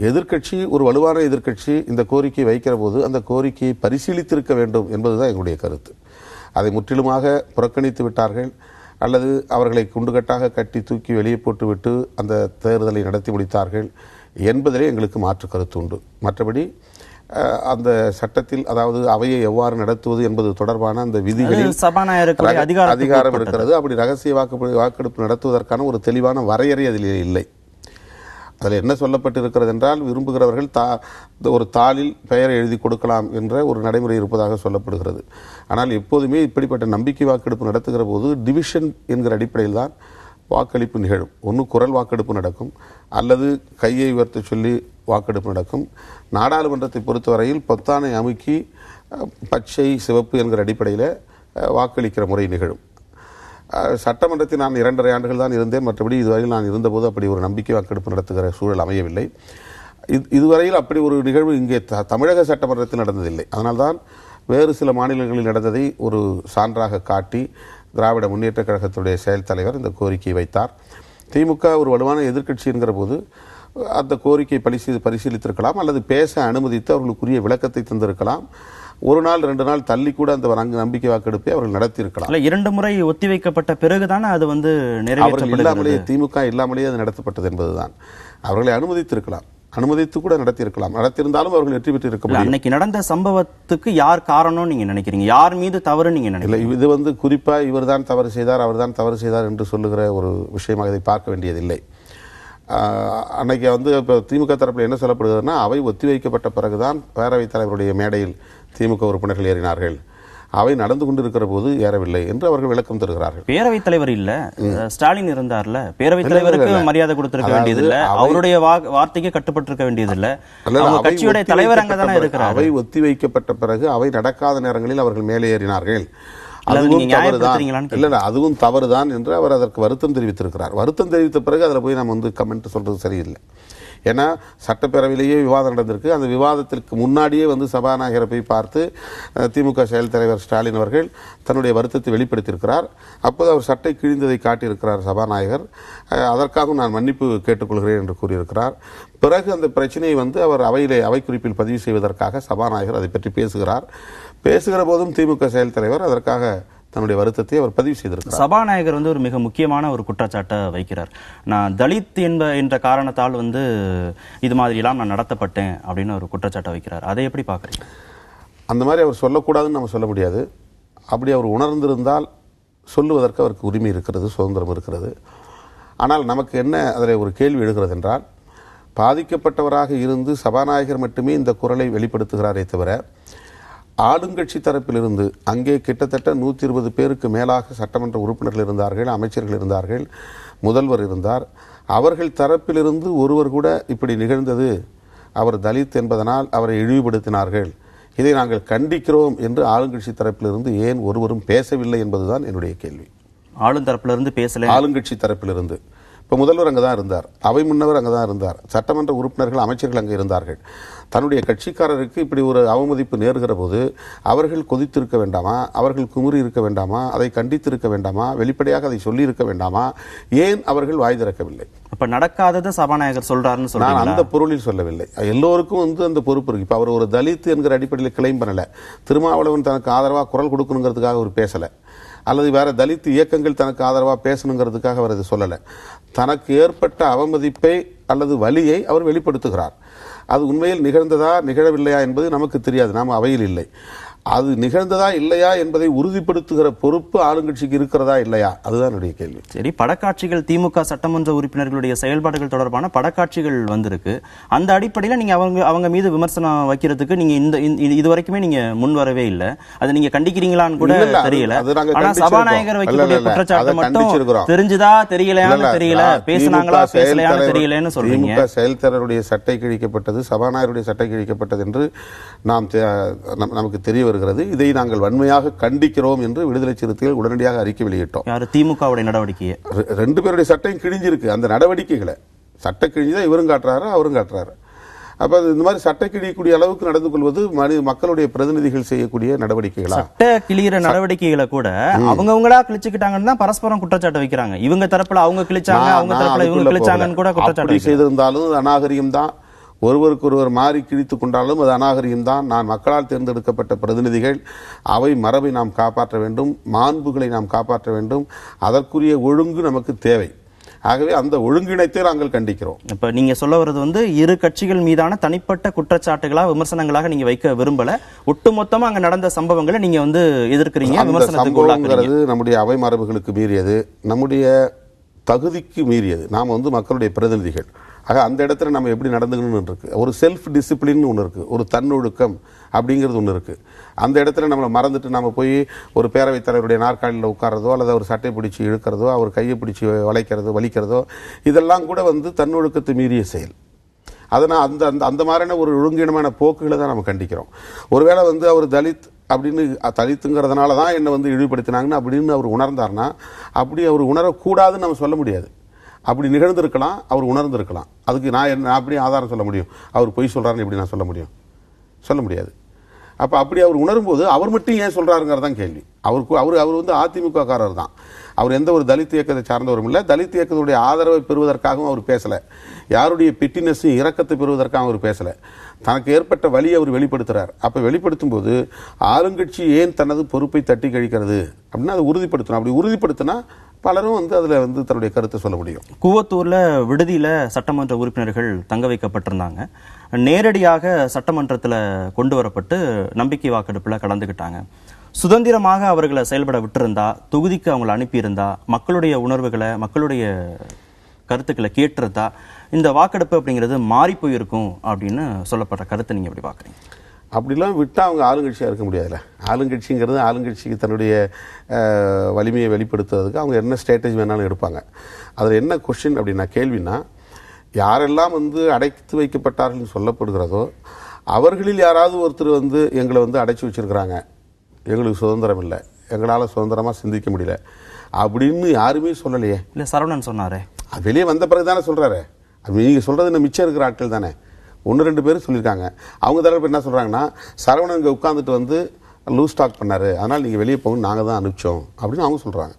எதிர்க்கட்சி, ஒரு வலுவான எதிர்க்கட்சி இந்த கோரிக்கை வைக்கிற போது அந்த கோரிக்கையை பரிசீலித்திருக்க வேண்டும் என்பதுதான் எங்களுடைய கருத்து. அதை முற்றிலுமாக புறக்கணித்து விட்டார்கள், அல்லது அவர்களை குண்டுகட்டாக கட்டி தூக்கி வெளியே போட்டுவிட்டு அந்த தேர்தலை நடத்தி முடித்தார்கள் என்பதிலே எங்களுக்கு மாற்று கருத்து உண்டு. மற்றபடி அந்த சட்டத்தில், அதாவது அவையை எவ்வாறு நடத்துவது என்பது தொடர்பான அந்த விதிகளில் அதிகாரம் இருக்கிறது. அப்படி ரகசிய வாக்கெடுப்பு நடத்துவதற்கான ஒரு தெளிவான வரையறை அதில் இல்லை. அதில் என்ன சொல்லப்பட்டிருக்கிறது என்றால், விரும்புகிறவர்கள் ஒரு தாளில் பெயரை எழுதி கொடுக்கலாம் என்ற ஒரு நடைமுறை இருப்பதாக சொல்லப்படுகிறது. ஆனால் எப்போதுமே இப்படிப்பட்ட நம்பிக்கை வாக்கெடுப்பு நடத்துகிற போது டிவிஷன் என்கிற அடிப்படையில் தான் வாக்களிப்பு நிகழும். ஒன்று குரல் வாக்கெடுப்பு நடக்கும், அல்லது கையை உயர்த்த சொல்லி வாக்கெடுப்பு நடக்கும். நாடாளுமன்றத்தை பொறுத்தவரையில் பொத்தானை அமுக்கி பச்சை சிவப்பு என்கிற அடிப்படையில் வாக்களிக்கிற முறை நிகழும். சட்டமன்றத்தில் நான் 2.5 ஆண்டுகள் தான் இருந்தேன். மற்றபடி இதுவரையில் நான் இருந்தபோது அப்படி ஒரு நம்பிக்கை வாக்கெடுப்பு நடத்துகிற சூழல் அமையவில்லை. இதுவரையில் அப்படி ஒரு நிகழ்வு இங்கே தமிழக சட்டமன்றத்தில் நடந்ததில்லை. அதனால்தான் வேறு சில மாநிலங்களில் நடந்ததை ஒரு சான்றாக காட்டி திராவிட முன்னேற்றக் கழகத்துடைய செயல் தலைவர் இந்த கோரிக்கையை வைத்தார். திமுக ஒரு வலுவான எதிர்க்கட்சி என்கிற போது அந்த கோரிக்கை பரிசீலித்திருக்கலாம், அல்லது பேச அனுமதித்து அவர்களுக்குரிய விளக்கத்தை தந்திருக்கலாம். 1 நாள் 2 நாள் தள்ளி கூட அந்த நம்பிக்கை வாக்கெடுப்பை அவர்கள் நடத்தியிருக்கலாம். 2 முறை ஒத்திவைக்கப்பட்ட பிறகுதானே அது நிறைவேற்றப்பட்டது. திமுக இல்லாமலேயே அது நடத்தப்பட்டது என்பதுதான். அவர்களை அனுமதித்திருக்கலாம், அனுமதித்து கூட நடத்தியிருக்கலாம். நடத்தியிருந்தாலும் அவர்கள் வெற்றி பெற்று இருக்க முடியும். அன்னைக்கு நடந்த சம்பவத்துக்கு யார் காரணம் நீங்க நினைக்கிறீங்க? யார் மீது தவறு நீங்க நினைக்கிறீங்க? இது குறிப்பா இவர்தான் தவறு செய்தார், அவர்தான் தவறு செய்தார் என்று சொல்லுகிற ஒரு விஷயமாக இதை பார்க்க வேண்டியதில்லை. அன்னைக்கு இப்போ திமுக தரப்பில் என்ன சொல்லப்படுகிறதுனா, அவை ஒத்திவைக்கப்பட்ட பிறகுதான் பேரவைத் தலைவருடைய மேடையில் திமுக உறுப்பினர்கள் ஏறினார்கள், அவை நடந்து கொண்டிருக்கிற போது ஏறவில்லை என்று அவர்கள் விளக்கம் தருகிறார்கள். பேரவைத் தலைவர் இல்ல, ஸ்டாலின் இருந்தார்ல, பேரவைத் தலைவருக்கு மரியாதை கொடுத்திருக்க வேண்டியது இல்ல, அவருடைய வார்த்தைக்கு கட்டுப்பட்டிருக்க வேண்டியது இல்ல, கட்சியுடைய தலைவர் அங்கதானே இருக்கிறார். அவை ஒத்திவைக்கப்பட்ட பிறகு அவை நடக்காத நேரங்களில் அவர்கள் மேலே ஏறினார்கள். அதுவும் தவறுதான் என்று அவர் அதற்கு வருத்தம் தெரிவித்திருக்கிறார். வருத்தம் தெரிவித்த பிறகு அதில் போய் நம்ம கமெண்ட் சொல்றது சரியில்லை. ஏன்னா சட்டப்பேரவையிலேயே விவாதம் நடந்திருக்கு. அந்த விவாதத்திற்கு முன்னாடியே சபாநாயகரை போய் பார்த்து திமுக செயல் தலைவர் ஸ்டாலின் அவர்கள் தன்னுடைய வருத்தத்தை வெளிப்படுத்தியிருக்கிறார். அப்போது அவர் சட்டை கிழிந்ததை காட்டியிருக்கிறார் சபாநாயகர். அதற்காக நான் மன்னிப்பு கேட்டுக்கொள்கிறேன் என்று கூறியிருக்கிறார். பிறகு அந்த பிரச்சனையை அவர் அவை குறிப்பில் பதிவு செய்வதற்காக சபாநாயகர் அதை பற்றி பேசுகிற போதும் திமுக செயல் தலைவர் அதற்காக தன்னுடைய வருத்தத்தை அவர் பதிவு செய்திருக்கிறார். சபாநாயகர் ஒரு மிக முக்கியமான ஒரு குற்றச்சாட்டை வைக்கிறார். நான் தலித் என்ற காரணத்தால் இது மாதிரி எல்லாம் நான் நடத்தப்பட்டேன் அப்படின்னு ஒரு குற்றச்சாட்டை வைக்கிறார். அதை எப்படி பார்க்குறீங்க? அந்த மாதிரி அவர் சொல்லக்கூடாதுன்னு நம்ம சொல்ல முடியாது. அப்படி அவர் உணர்ந்திருந்தால் சொல்லுவதற்கு அவருக்கு உரிமை இருக்கிறது, சுதந்திரம் இருக்கிறது. ஆனால் நமக்கு என்ன அதில் ஒரு கேள்வி எழுகிறது என்றால், பாதிக்கப்பட்டவராக இருந்து சபாநாயகர் மட்டுமே இந்த குரலை வெளிப்படுத்துகிறாரே தவிர, ஆளுங்கட்சி தரப்பிலிருந்து அங்கே கிட்டத்தட்ட 120 பேருக்கு மேலாக சட்டமன்ற உறுப்பினர்கள் இருந்தார்கள், அமைச்சர்கள் இருந்தார்கள், முதல்வர் இருந்தார். அவர்கள் தரப்பிலிருந்து ஒருவர் கூட இப்படி நிகழ்ந்தது, அவர் தலித் என்பதனால் அவரை இழிவுபடுத்தினார்கள், இதை நாங்கள் கண்டிக்கிறோம் என்று ஆளுங்கட்சி தரப்பிலிருந்து ஏன் ஒருவரும் பேசவில்லை என்பதுதான் என்னுடைய கேள்வி. ஆளுந்தரப்பிலிருந்து பேசல, ஆளுங்கட்சி தரப்பிலிருந்து. இப்போ முதல்வர் அங்கே தான் இருந்தார், அவை முன்னவர் அங்கே தான் இருந்தார், சட்டமன்ற உறுப்பினர்கள் அமைச்சர்கள் அங்கே இருந்தார்கள். தன்னுடைய கட்சிக்காரருக்கு இப்படி ஒரு அவமதிப்பு நேருகிற போது அவர்கள் கொதித்திருக்க வேண்டாமா? அவர்கள் குமுறி இருக்க வேண்டாமா? அதை கண்டித்திருக்க வேண்டாமா? வெளிப்படையாக அதை சொல்லி இருக்க வேண்டாமா? ஏன் அவர்கள் வாய் திறக்கவில்லை? அப்ப நடக்காதது சபாநாயகர் சொல்றாருன்னு நான் அந்த பொருளில் சொல்லவில்லை. எல்லோருக்கும் அந்த பொறுப்பு இருக்கு. இப்ப அவர் ஒரு தலித் என்கிற அடிப்படையில் கிளைம் பண்ணல, திருமாவளவன் தனக்கு ஆதரவாக குரல் கொடுக்கணுங்கிறதுக்காக அவர் பேசல, அல்லது வேற தலித் இயக்கங்கள் தனக்கு ஆதரவாக பேசணுங்கிறதுக்காக அவர் அதை சொல்லலை. தனக்கு ஏற்பட்ட அவமதிப்பை அல்லது வலியை அவர் வெளிப்படுத்துகிறார். அது உண்மையில் நிகழ்ந்ததா நிகழவில்லையா என்பது நமக்கு தெரியாது, நாம் அவையில் இல்லை. அது நிகழ்ந்ததா இல்லையா என்பதை உறுதிப்படுத்துகிற பொறுப்பு ஆளுங்கட்சிக்கு இருக்கிறதா இல்லையா, அதுதான் என்னுடைய கேள்வி. சரி, படக்காட்சிகள், திமுக சட்டமன்ற உறுப்பினர்களுடைய செயல்பாடுகள் தொடர்பான படக்காட்சிகள் வந்திருக்கு. அந்த அடிப்படையில் நீங்க அவங்க மீது விமர்சனம் வைக்கிறதுக்கு நீங்க இது வரைக்குமே நீங்க முன் வரவே இல்லை. அதை நீங்க கண்டிக்கிறீங்களான்னு கூட தெரியல. ஆனா சபாநாயகர் வைக்கக்கூடிய குற்றச்சாட்டு மட்டும் தெரிஞ்சுதா தெரியலையான்னு தெரியல, பேசினாங்களா பேசலையான்னு தெரியலன்னு சொல்றீங்க. திமுக செயல் தலைவருடைய சட்டை கிழிக்கப்பட்டது, சபாநாயகருடைய சட்டை கிழிக்கப்பட்டது என்று நமக்கு தெரிய வருகிறது. இதை நாங்கள் வன்மையாக கண்டிக்கிறோம் என்று விடுதலை சிறுத்தைகள் உடனடியாக அறிக்கை வெளியிட்டோம். திமுகவுடைய நடவடிக்கையை 2 பேருடைய சட்டம் கிழிஞ்சிருக்கு. அந்த நடவடிக்கைகளை சட்ட கிழிஞ்சுதான் இவரும் காட்டுறாரு, அவரும் காட்டுறாரு. அப்ப இந்த மாதிரி சட்ட கிழியக்கூடிய அளவுக்கு நடந்து கொள்வது மக்களுடைய பிரதிநிதிகள் செய்யக்கூடிய நடவடிக்கைகளா? சட்ட கிழிகிற நடவடிக்கைகளை கூட அவங்கவங்களா கிழிச்சுக்கிட்டாங்கன்னு தான் பரஸ்பரம் குற்றச்சாட்டு வைக்கிறாங்க. இவங்க தரப்புல அவங்க கிழிச்சாங்க, அவங்க தரப்புல இவங்க கிழிச்சாங்கன்னு கூட குற்றச்சாட்டு செய்திருந்தாலும் அநாகரியம் தான். ஒருவருக்கொருவர் மாறி கிழித்துக் கொண்டாலும் அது அநாகரியம் தான். நான் மக்களால் தேர்ந்தெடுக்கப்பட்ட பிரதிநிதிகள், அவை மரபை நாம் காப்பாற்ற வேண்டும், மாண்புகளை நாம் காப்பாற்ற வேண்டும். அதற்குரிய ஒழுங்கு நமக்கு தேவை. ஆகவே அந்த ஒழுங்கிணைத்தை நாங்கள் கண்டிக்கிறோம். இப்ப நீங்க சொல்ல வர்றது இரு கட்சிகள் மீதான தனிப்பட்ட குற்றச்சாட்டுகளா விமர்சனங்களாக நீங்க வைக்க விரும்பல, ஒட்டுமொத்தமா அங்க நடந்த சம்பவங்களை நீங்க எதிர்க்கிறீங்க. சம்பவங்கிறது நம்முடைய அவை மரபுகளுக்கு மீறியது, நம்முடைய தகுதிக்கு மீறியது. நாம் மக்களுடைய பிரதிநிதிகள். ஆக அந்த இடத்துல நம்ம எப்படி நடந்துக்கணும்னு இருக்கு. ஒரு செல்ஃப் டிசிப்ளின் ஒன்று இருக்கு, ஒரு தன்னொழுக்கம் அப்படிங்கிறது ஒன்று இருக்கு. அந்த இடத்துல நம்மளை மறந்துட்டு நம்ம போய் ஒரு பேரவைத் தலைவருடைய நாற்காலியில் உட்கார்றதோ, அல்லது அவர் சட்டை பிடிச்சி இழுக்கிறதோ, அவர் கையை பிடிச்சி வலிக்கிறதோ, இதெல்லாம் கூட தன்னொழுக்கத்தை மீறிய செயல். அதனால் அந்த மாதிரியான ஒரு ஒழுங்கீனமான போக்குகளை தான் நம்ம கண்டிக்கிறோம். ஒருவேளை அவர் தலித் அப்படின்னு தலித்துங்கிறதுனால தான் என்னை வந்து இழிவுபடுத்தினாங்கன்னு அப்படின்னு அவர் உணர்ந்தார்னா, அப்படி அவர் உணரக்கூடாதுன்னு நம்ம சொல்ல முடியாது. அப்படி நிகழ்ந்திருக்கலாம், அவர் உணர்ந்திருக்கலாம். அதுக்கு நான் அப்படி ஆதாரம் சொல்ல முடியும்? அவர் பொய் சொல்றாருன்னு எப்படி நான் சொல்ல முடியும்? சொல்ல முடியாது. அப்ப அப்படி அவர் உணரும்போது அவர் மட்டும் ஏன் சொல்றாருங்கிறது தான் கேள்வி. அவர் வந்து அதிமுக காரர் தான். அவர் எந்த ஒரு தலித் இயக்கத்தை சார்ந்தவரும் இல்லை. தலித் இயக்கத்துடைய ஆதரவை பெறுவதற்காகவும் அவர் பேசல. யாருடைய பிட்டினஸும் இரக்கத்தை பெறுவதற்காக அவர் பேசல. தனக்கு ஏற்பட்ட வழியை அவர் வெளிப்படுத்துறார். அப்ப வெளிப்படுத்தும் போது ஆளுங்கட்சி ஏன் தனது பொறுப்பை தட்டி கழிக்கிறது அப்படின்னு அதை உறுதிப்படுத்தணும். அப்படி உறுதிப்படுத்தினா பலரும் வந்து அதுல வந்து தன்னுடைய கருத்தை சொல்ல முடியும். கூவத்தூர்ல விடுதியில சட்டமன்ற உறுப்பினர்கள் தங்க வைக்கப்பட்டிருந்தாங்க. நேரடியாக சட்டமன்றத்தில் கொண்டு வரப்பட்டு நம்பிக்கை வாக்கெடுப்புல கலந்துக்கிட்டாங்க. சுதந்திரமாக அவர்களை செயல்பட விட்டிருந்தா, தொகுதிக்கு அவங்களை அனுப்பியிருந்தா, மக்களுடைய உணர்வுகளை, மக்களுடைய கருத்துக்களை கேட்டிருந்தா இந்த வாக்கெடுப்பு அப்படிங்கிறது மாறி போயிருக்கும் அப்படின்னு சொல்லப்பட்ட கருத்தை நீங்க எப்படி பாக்குறீங்க? அப்படிலாம் விட்டால் அவங்க ஆளுங்கட்சியாக இருக்க முடியாதுல்ல. ஆளுங்கட்சிங்கிறது ஆளுங்கட்சிக்கு தன்னுடைய வலிமையை வெளிப்படுத்துறதுக்கு அவங்க என்ன ஸ்ட்ராட்டஜி வேணாலும் எடுப்பாங்க. அதில் என்ன கொஸ்டின் அப்படின்னா, கேள்வினா, யாரெல்லாம் வந்து அடைத்து வைக்கப்பட்டார்கள் சொல்லப்படுகிறதோ அவர்களில் யாராவது ஒருத்தர் வந்து எங்களை வந்து அடைச்சி வச்சிருக்கிறாங்க, எங்களுக்கு சுதந்திரம் இல்லை, எங்களால் சுதந்திரமாக சிந்திக்க முடியல அப்படின்னு யாருமே சொல்லலையே. இல்லை, சரவணன் சொன்னாரே. வெளியே வந்த பிறகு தானே சொல்கிறாரு. நீங்கள் சொல்கிறது இன்னும் மிச்சம் இருக்கிற ஆட்கள் தானே. 1-2 பேர் சொல்லியிருக்காங்க. அவங்க தரப்பு என்ன சொல்கிறாங்கன்னா, சரவணன் இங்கே உட்காந்துட்டு வந்து லூஸ் டாக் பண்ணார், அதனால் நீங்கள் வெளியே போகணும், நாங்கள் தான் அனுப்பிச்சோம் அப்படின்னு அவங்க சொல்கிறாங்க.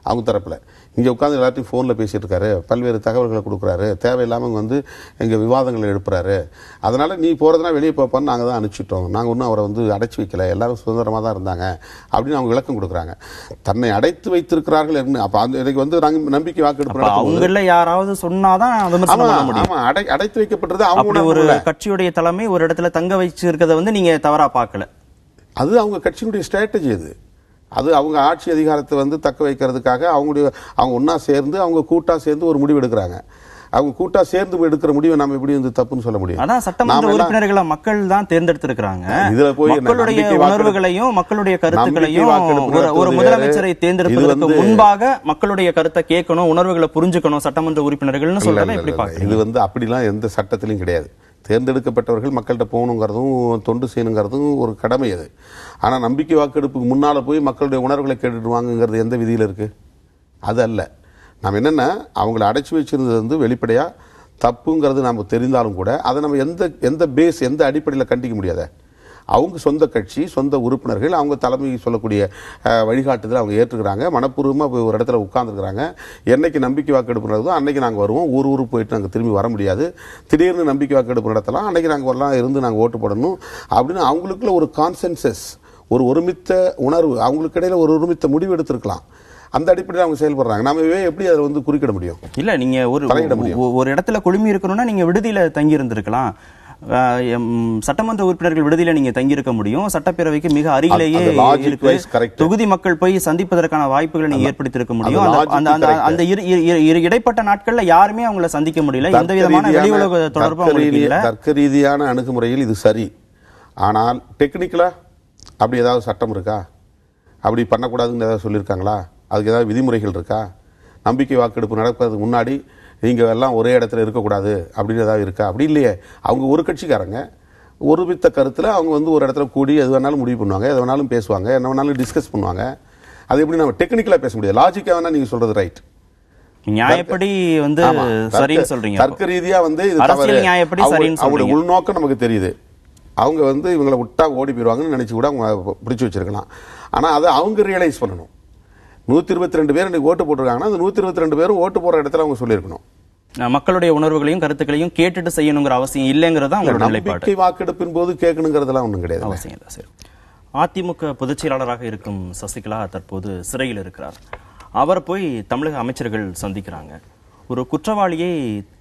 அவங்க தரப்பில் இங்கே உட்காந்து எல்லாத்தையும் ஃபோனில் பேசிகிட்டு இருக்காரு, பல்வேறு தகவல்களை கொடுக்குறாரு, தேவையில்லாமல் வந்து எங்கள் விவாதங்களை எழுப்புறாரு, அதனால் நீ போகிறதுனா வெளியே போப்பான்னு நாங்கள் தான் அனுப்பிச்சிட்டோம், நாங்கள் ஒன்றும் அவரை வந்து அடைச்சி வைக்கல, எல்லாரும் சுதந்திரமாக தான் இருந்தாங்க அப்படின்னு அவங்க விளக்கம் கொடுக்குறாங்க. தன்னை அடைத்து வைத்திருக்கிறார்கள் என்ன? அப்போ அந்த இதுக்கு வந்து நாங்கள் நம்பிக்கை வாக்கெடுப்பு அவங்கள யாராவது சொன்னாதான் அடைத்து வைக்கப்பட்டது. அவங்க ஒரு கட்சியுடைய தலைமை ஒரு இடத்துல தங்க வச்சிருக்கிறத வந்து நீங்க தவறா பார்க்கல. அது அவங்க கட்சியினுடைய ஸ்ட்ராட்டஜி. அது அவங்க ஆட்சி அதிகாரத்தை வந்து தக்க வைக்கிறதுக்காக அவங்க ஒன்னா சேர்ந்து, அவங்க கூட்டா சேர்ந்து ஒரு முடிவு எடுக்கிறாங்க. அவங்க கூட்டா சேர்ந்து எடுக்கிற முடிவை நம்ம எப்படி வந்து தப்புன்னு சொல்ல முடியும்? அதான் சட்டமன்ற உறுப்பினர்களை மக்கள் தான் தேர்ந்தெடுத்திருக்கிறாங்க. இதுல போய் மக்களுடைய உணர்வுகளையும் மக்களுடைய கருத்துக்களையும் ஒரு முதலமைச்சரை தேர்ந்தெடுப்பதற்கு முன்பாக மக்களுடைய கருத்தை கேட்கணும், உணர்வுகளை புரிஞ்சுக்கணும் சட்டமன்ற உறுப்பினர்கள்னு சொல்றதை எப்படி பார்க்கணும்? இது வந்து அப்படிலாம் எந்த சட்டத்திலும் கிடையாது. தேர்ந்தெடுக்கப்பட்டவர்கள் மக்கள்கிட்ட போகணுங்கிறதும் தொண்டு செய்யணுங்கிறதும் ஒரு கடமை அது. ஆனால் நம்பிக்கை வாக்கெடுப்புக்கு முன்னால் போய் மக்களுடைய உணர்வுகளை கேட்டுட்டு வாங்குங்கிறது எந்த விதியில் இருக்குது? அது அல்ல. நம்ம என்னென்னா, அவங்கள அடைச்சி வச்சிருந்தது வந்து வெளிப்படையாக தப்புங்கிறது நம்ம தெரிந்தாலும் கூட அதை நம்ம எந்த அடிப்படையில் கண்டிக்க முடியாத. அவங்க சொந்த கட்சி, சொந்த உறுப்பினர்கள், அவங்க தலைமை சொல்லக்கூடிய வழிகாட்டுதல் அவங்க ஏற்றுக்கிறாங்க, மனப்பூர்வமாக போய் ஒரு இடத்துல உட்கார்ந்துருக்கிறாங்க. என்னைக்கு நம்பிக்கை வாக்கெடுப்பு நடந்ததோ அன்னைக்கு நாங்கள் வருவோம், ஊருக்கு போயிட்டு நாங்கள் திரும்பி வர முடியாது, திடீர்னு நம்பிக்கை வாக்கெடுப்பு நடத்தலாம், அன்னைக்கு நாங்கள் வரலாம், இருந்து நாங்கள் ஓட்டு போடணும் அப்படின்னு அவங்களுக்குள்ள ஒரு கான்சென்சஸ், ஒரு ஒருமித்த உணர்வு, அவங்களுக்கு இடையில ஒரு ஒருமித்த முடிவு எடுத்திருக்கலாம். அந்த அடிப்படையில் அவங்க செயல்படுறாங்க. நாம எப்படி அதை வந்து குறிக்கிட முடியும்? இல்ல, நீங்க ஒரு இடத்துல குழுமி இருக்கணும்னா நீங்க விடுதியில தங்கி இருந்திருக்கலாம். சட்டமன்ற உறுப்பினர்கள் விடுதியில நீங்க தங்கியிருக்க முடியும். சட்டப்பேரவைக்கு மிக அருகிலேயே தொகுதி மக்கள் போய் சந்திப்பதற்கான வாய்ப்புகளை நீங்க ஏற்படுத்தி இருக்க முடியும். அந்த இடைப்பட்ட நாட்கள்ல யாருமே அவங்களை சந்திக்க முடியல. எந்த விதமான வெளி உலக தொடர்பு தர்க்க ரீதியான அணுகுமுறையில் இது சரி. ஆனால் டெக்னிக்கலா அப்படி ஏதாவது சட்டம் இருக்கா? அப்படி பண்ணக்கூடாதுன்னு ஏதாவது சொல்லியிருக்காங்களா? அதுக்கு ஏதாவது விதிமுறைகள் இருக்கா? நம்பிக்கை வாக்கெடுப்பு நடப்பதற்கு முன்னாடி நீங்கள் எல்லாம் ஒரே இடத்துல இருக்கக்கூடாது அப்படின்னு ஏதாவது இருக்கா? அப்படி இல்லையே. அவங்க ஒரு கட்சிக்காரங்க ஒருமித்த கருத்தில் அவங்க வந்து ஒரு இடத்துல கூடி எது வேணாலும் முடிவு பண்ணுவாங்க, எது வேணாலும் பேசுவாங்க, என்ன வேணாலும் டிஸ்கஸ் பண்ணுவாங்க. அது எப்படி நம்ம டெக்னிக்கலாக பேச முடியாது? லாஜிக்காக வேணா நீங்கள் சொல்றது ரைட், நியாயப்படி வந்து சரின்னு சொல்றீங்க. தர்க்க ரீதியா வந்து இது அவங்களுடைய உள்நோக்கம் நமக்கு தெரியுது. அவங்க வந்து இவங்களை விட்டா ஓடி போயிடுவாங்கன்னு நினைச்சு கூட அவங்க பிடிச்சி வச்சிருக்கலாம். ஆனால் அதை அவங்க ரியலைஸ் பண்ணணும். 122 பேர் இன்னைக்கு ஓட்டு போட்டிருக்காங்கன்னா அந்த 122 பேரும் ஓட்டு போற இடத்துல அவங்க சொல்லியிருக்கணும். மக்களுடைய உணர்வுகளையும் கருத்துக்களையும் கேட்டுட்டு செய்யணுங்கிற அவசியம் இல்லைங்கிறதா அவங்களோட நிலைப்பாடு. வாக்கெடுப்பின் போது கேட்கணுங்கிறதெல்லாம் ஒன்றும் கிடையாது, அவசியம் இல்லை. சரி, அதிமுக பொதுச் செயலாளராக இருக்கும் சசிகலா தற்போது சிறையில் இருக்கிறார். அவர் போய் தமிழக அமைச்சர்கள் சந்திக்கிறாங்க. ஒரு குற்றவாளியை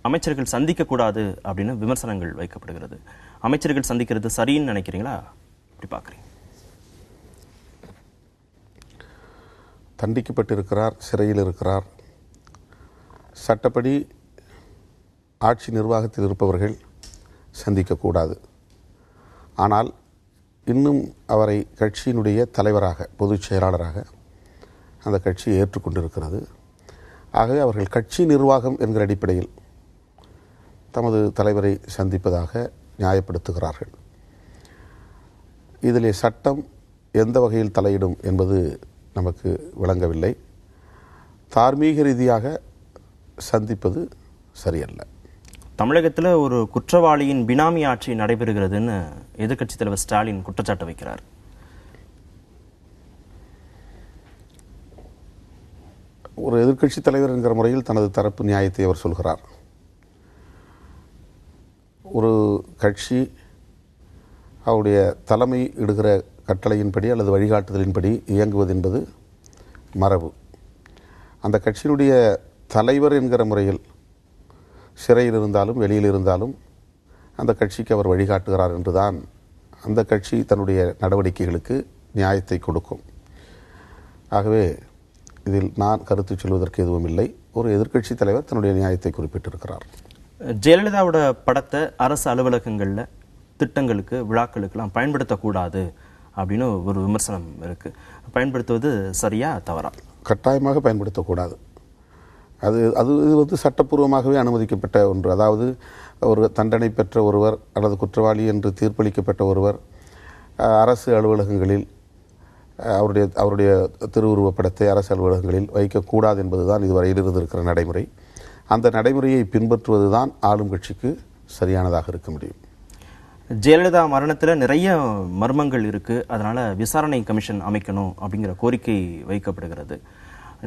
அமைச்சர்கள் சந்திக்க கூடாது அப்படின்னு விமர்சனங்கள் வைக்கப்படுகிறது. அமைச்சர்கள் சந்திக்கிறது சரின்னு நினைக்கிறீங்களா? எப்படி பார்க்குறீங்க? தண்டிக்கப்பட்டிருக்கிறார், சிறையில் இருக்கிறார். சட்டப்படி ஆட்சி நிர்வாகத்தில் இருப்பவர்கள் சந்திக்கக்கூடாது. ஆனால் இன்னும் அவரை கட்சியினுடைய தலைவராக, பொதுச் செயலாளராக அந்த கட்சி ஏற்றுக்கொண்டிருக்கிறது. ஆகவே அவர்கள் கட்சி நிர்வாகம் என்கிற அடிப்படையில் தமது தலைவரை சந்திப்பதாக நியாயப்படுத்துகிறார்கள். இதிலே சட்டம் எந்த வகையில் தலையிடும் என்பது நமக்கு விளங்கவில்லை. தார்மீக ரீதியாக சந்திப்பது சரியல்ல. தமிழகத்தில் ஒரு குற்றவாளியின் பினாமி ஆட்சி நடைபெறுகிறதுன்னு எதிர்க்கட்சித் தலைவர் ஸ்டாலின் குற்றச்சாட்டு வைக்கிறார். ஒரு எதிர்க்கட்சி தலைவர் என்கிற முறையில் தனது தரப்பு நியாயத்தை அவர் சொல்கிறார். ஒரு கட்சி அவருடைய தலைமை இடுகிற கட்டளையின்படி அல்லது வழிகாட்டுதலின்படி இயங்குவது என்பது மரபு. அந்த கட்சியினுடைய தலைவர் என்கிற முறையில் சிறையில் இருந்தாலும் வெளியில் இருந்தாலும் அந்த கட்சிக்கு அவர் வழிகாட்டுகிறார் என்றுதான் அந்த கட்சி தன்னுடைய நடவடிக்கைகளுக்கு நியாயத்தை கொடுக்கும். ஆகவே இதில் நான் கருத்து சொல்வதற்கு எதுவும் இல்லை. ஒரு எதிர்க்கட்சி தலைவர் தன்னுடைய நியாயத்தை குறிப்பிட்டிருக்கிறார். ஜெயலலிதாவோட படத்தை அரசு அலுவலகங்களில் திட்டங்களுக்கு விழாக்களுக்கெல்லாம் பயன்படுத்தக்கூடாது அப்படின்னு ஒரு விமர்சனம் இருக்கு. பயன்படுத்துவது சரியா தவறா? கட்டாயமாக பயன்படுத்தக்கூடாது. இது சட்டப்பூர்வமாகவே அனுமதிக்கப்பட்ட ஒன்று. அதாவது ஒரு தண்டனை பெற்ற ஒருவர் அல்லது குற்றவாளி என்று தீர்ப்பளிக்கப்பட்ட ஒருவர் அரசு அலுவலகங்களில் அவருடைய திருவுருவப்படத்தை அரசு அலுவலகங்களில் வைக்கக்கூடாது என்பதுதான் இதுவரையில் இருந்திருக்கிற நடைமுறை. அந்த நடைமுறையை பின்பற்றுவதுதான் ஆளும் கட்சிக்கு சரியானதாக இருக்க முடியும். ஜெயலலிதா மரணத்தில் நிறைய மர்மங்கள் இருக்கு, அதனால விசாரணை கமிஷன் அமைக்கணும் அப்படிங்கிற கோரிக்கை வைக்கப்படுகிறது.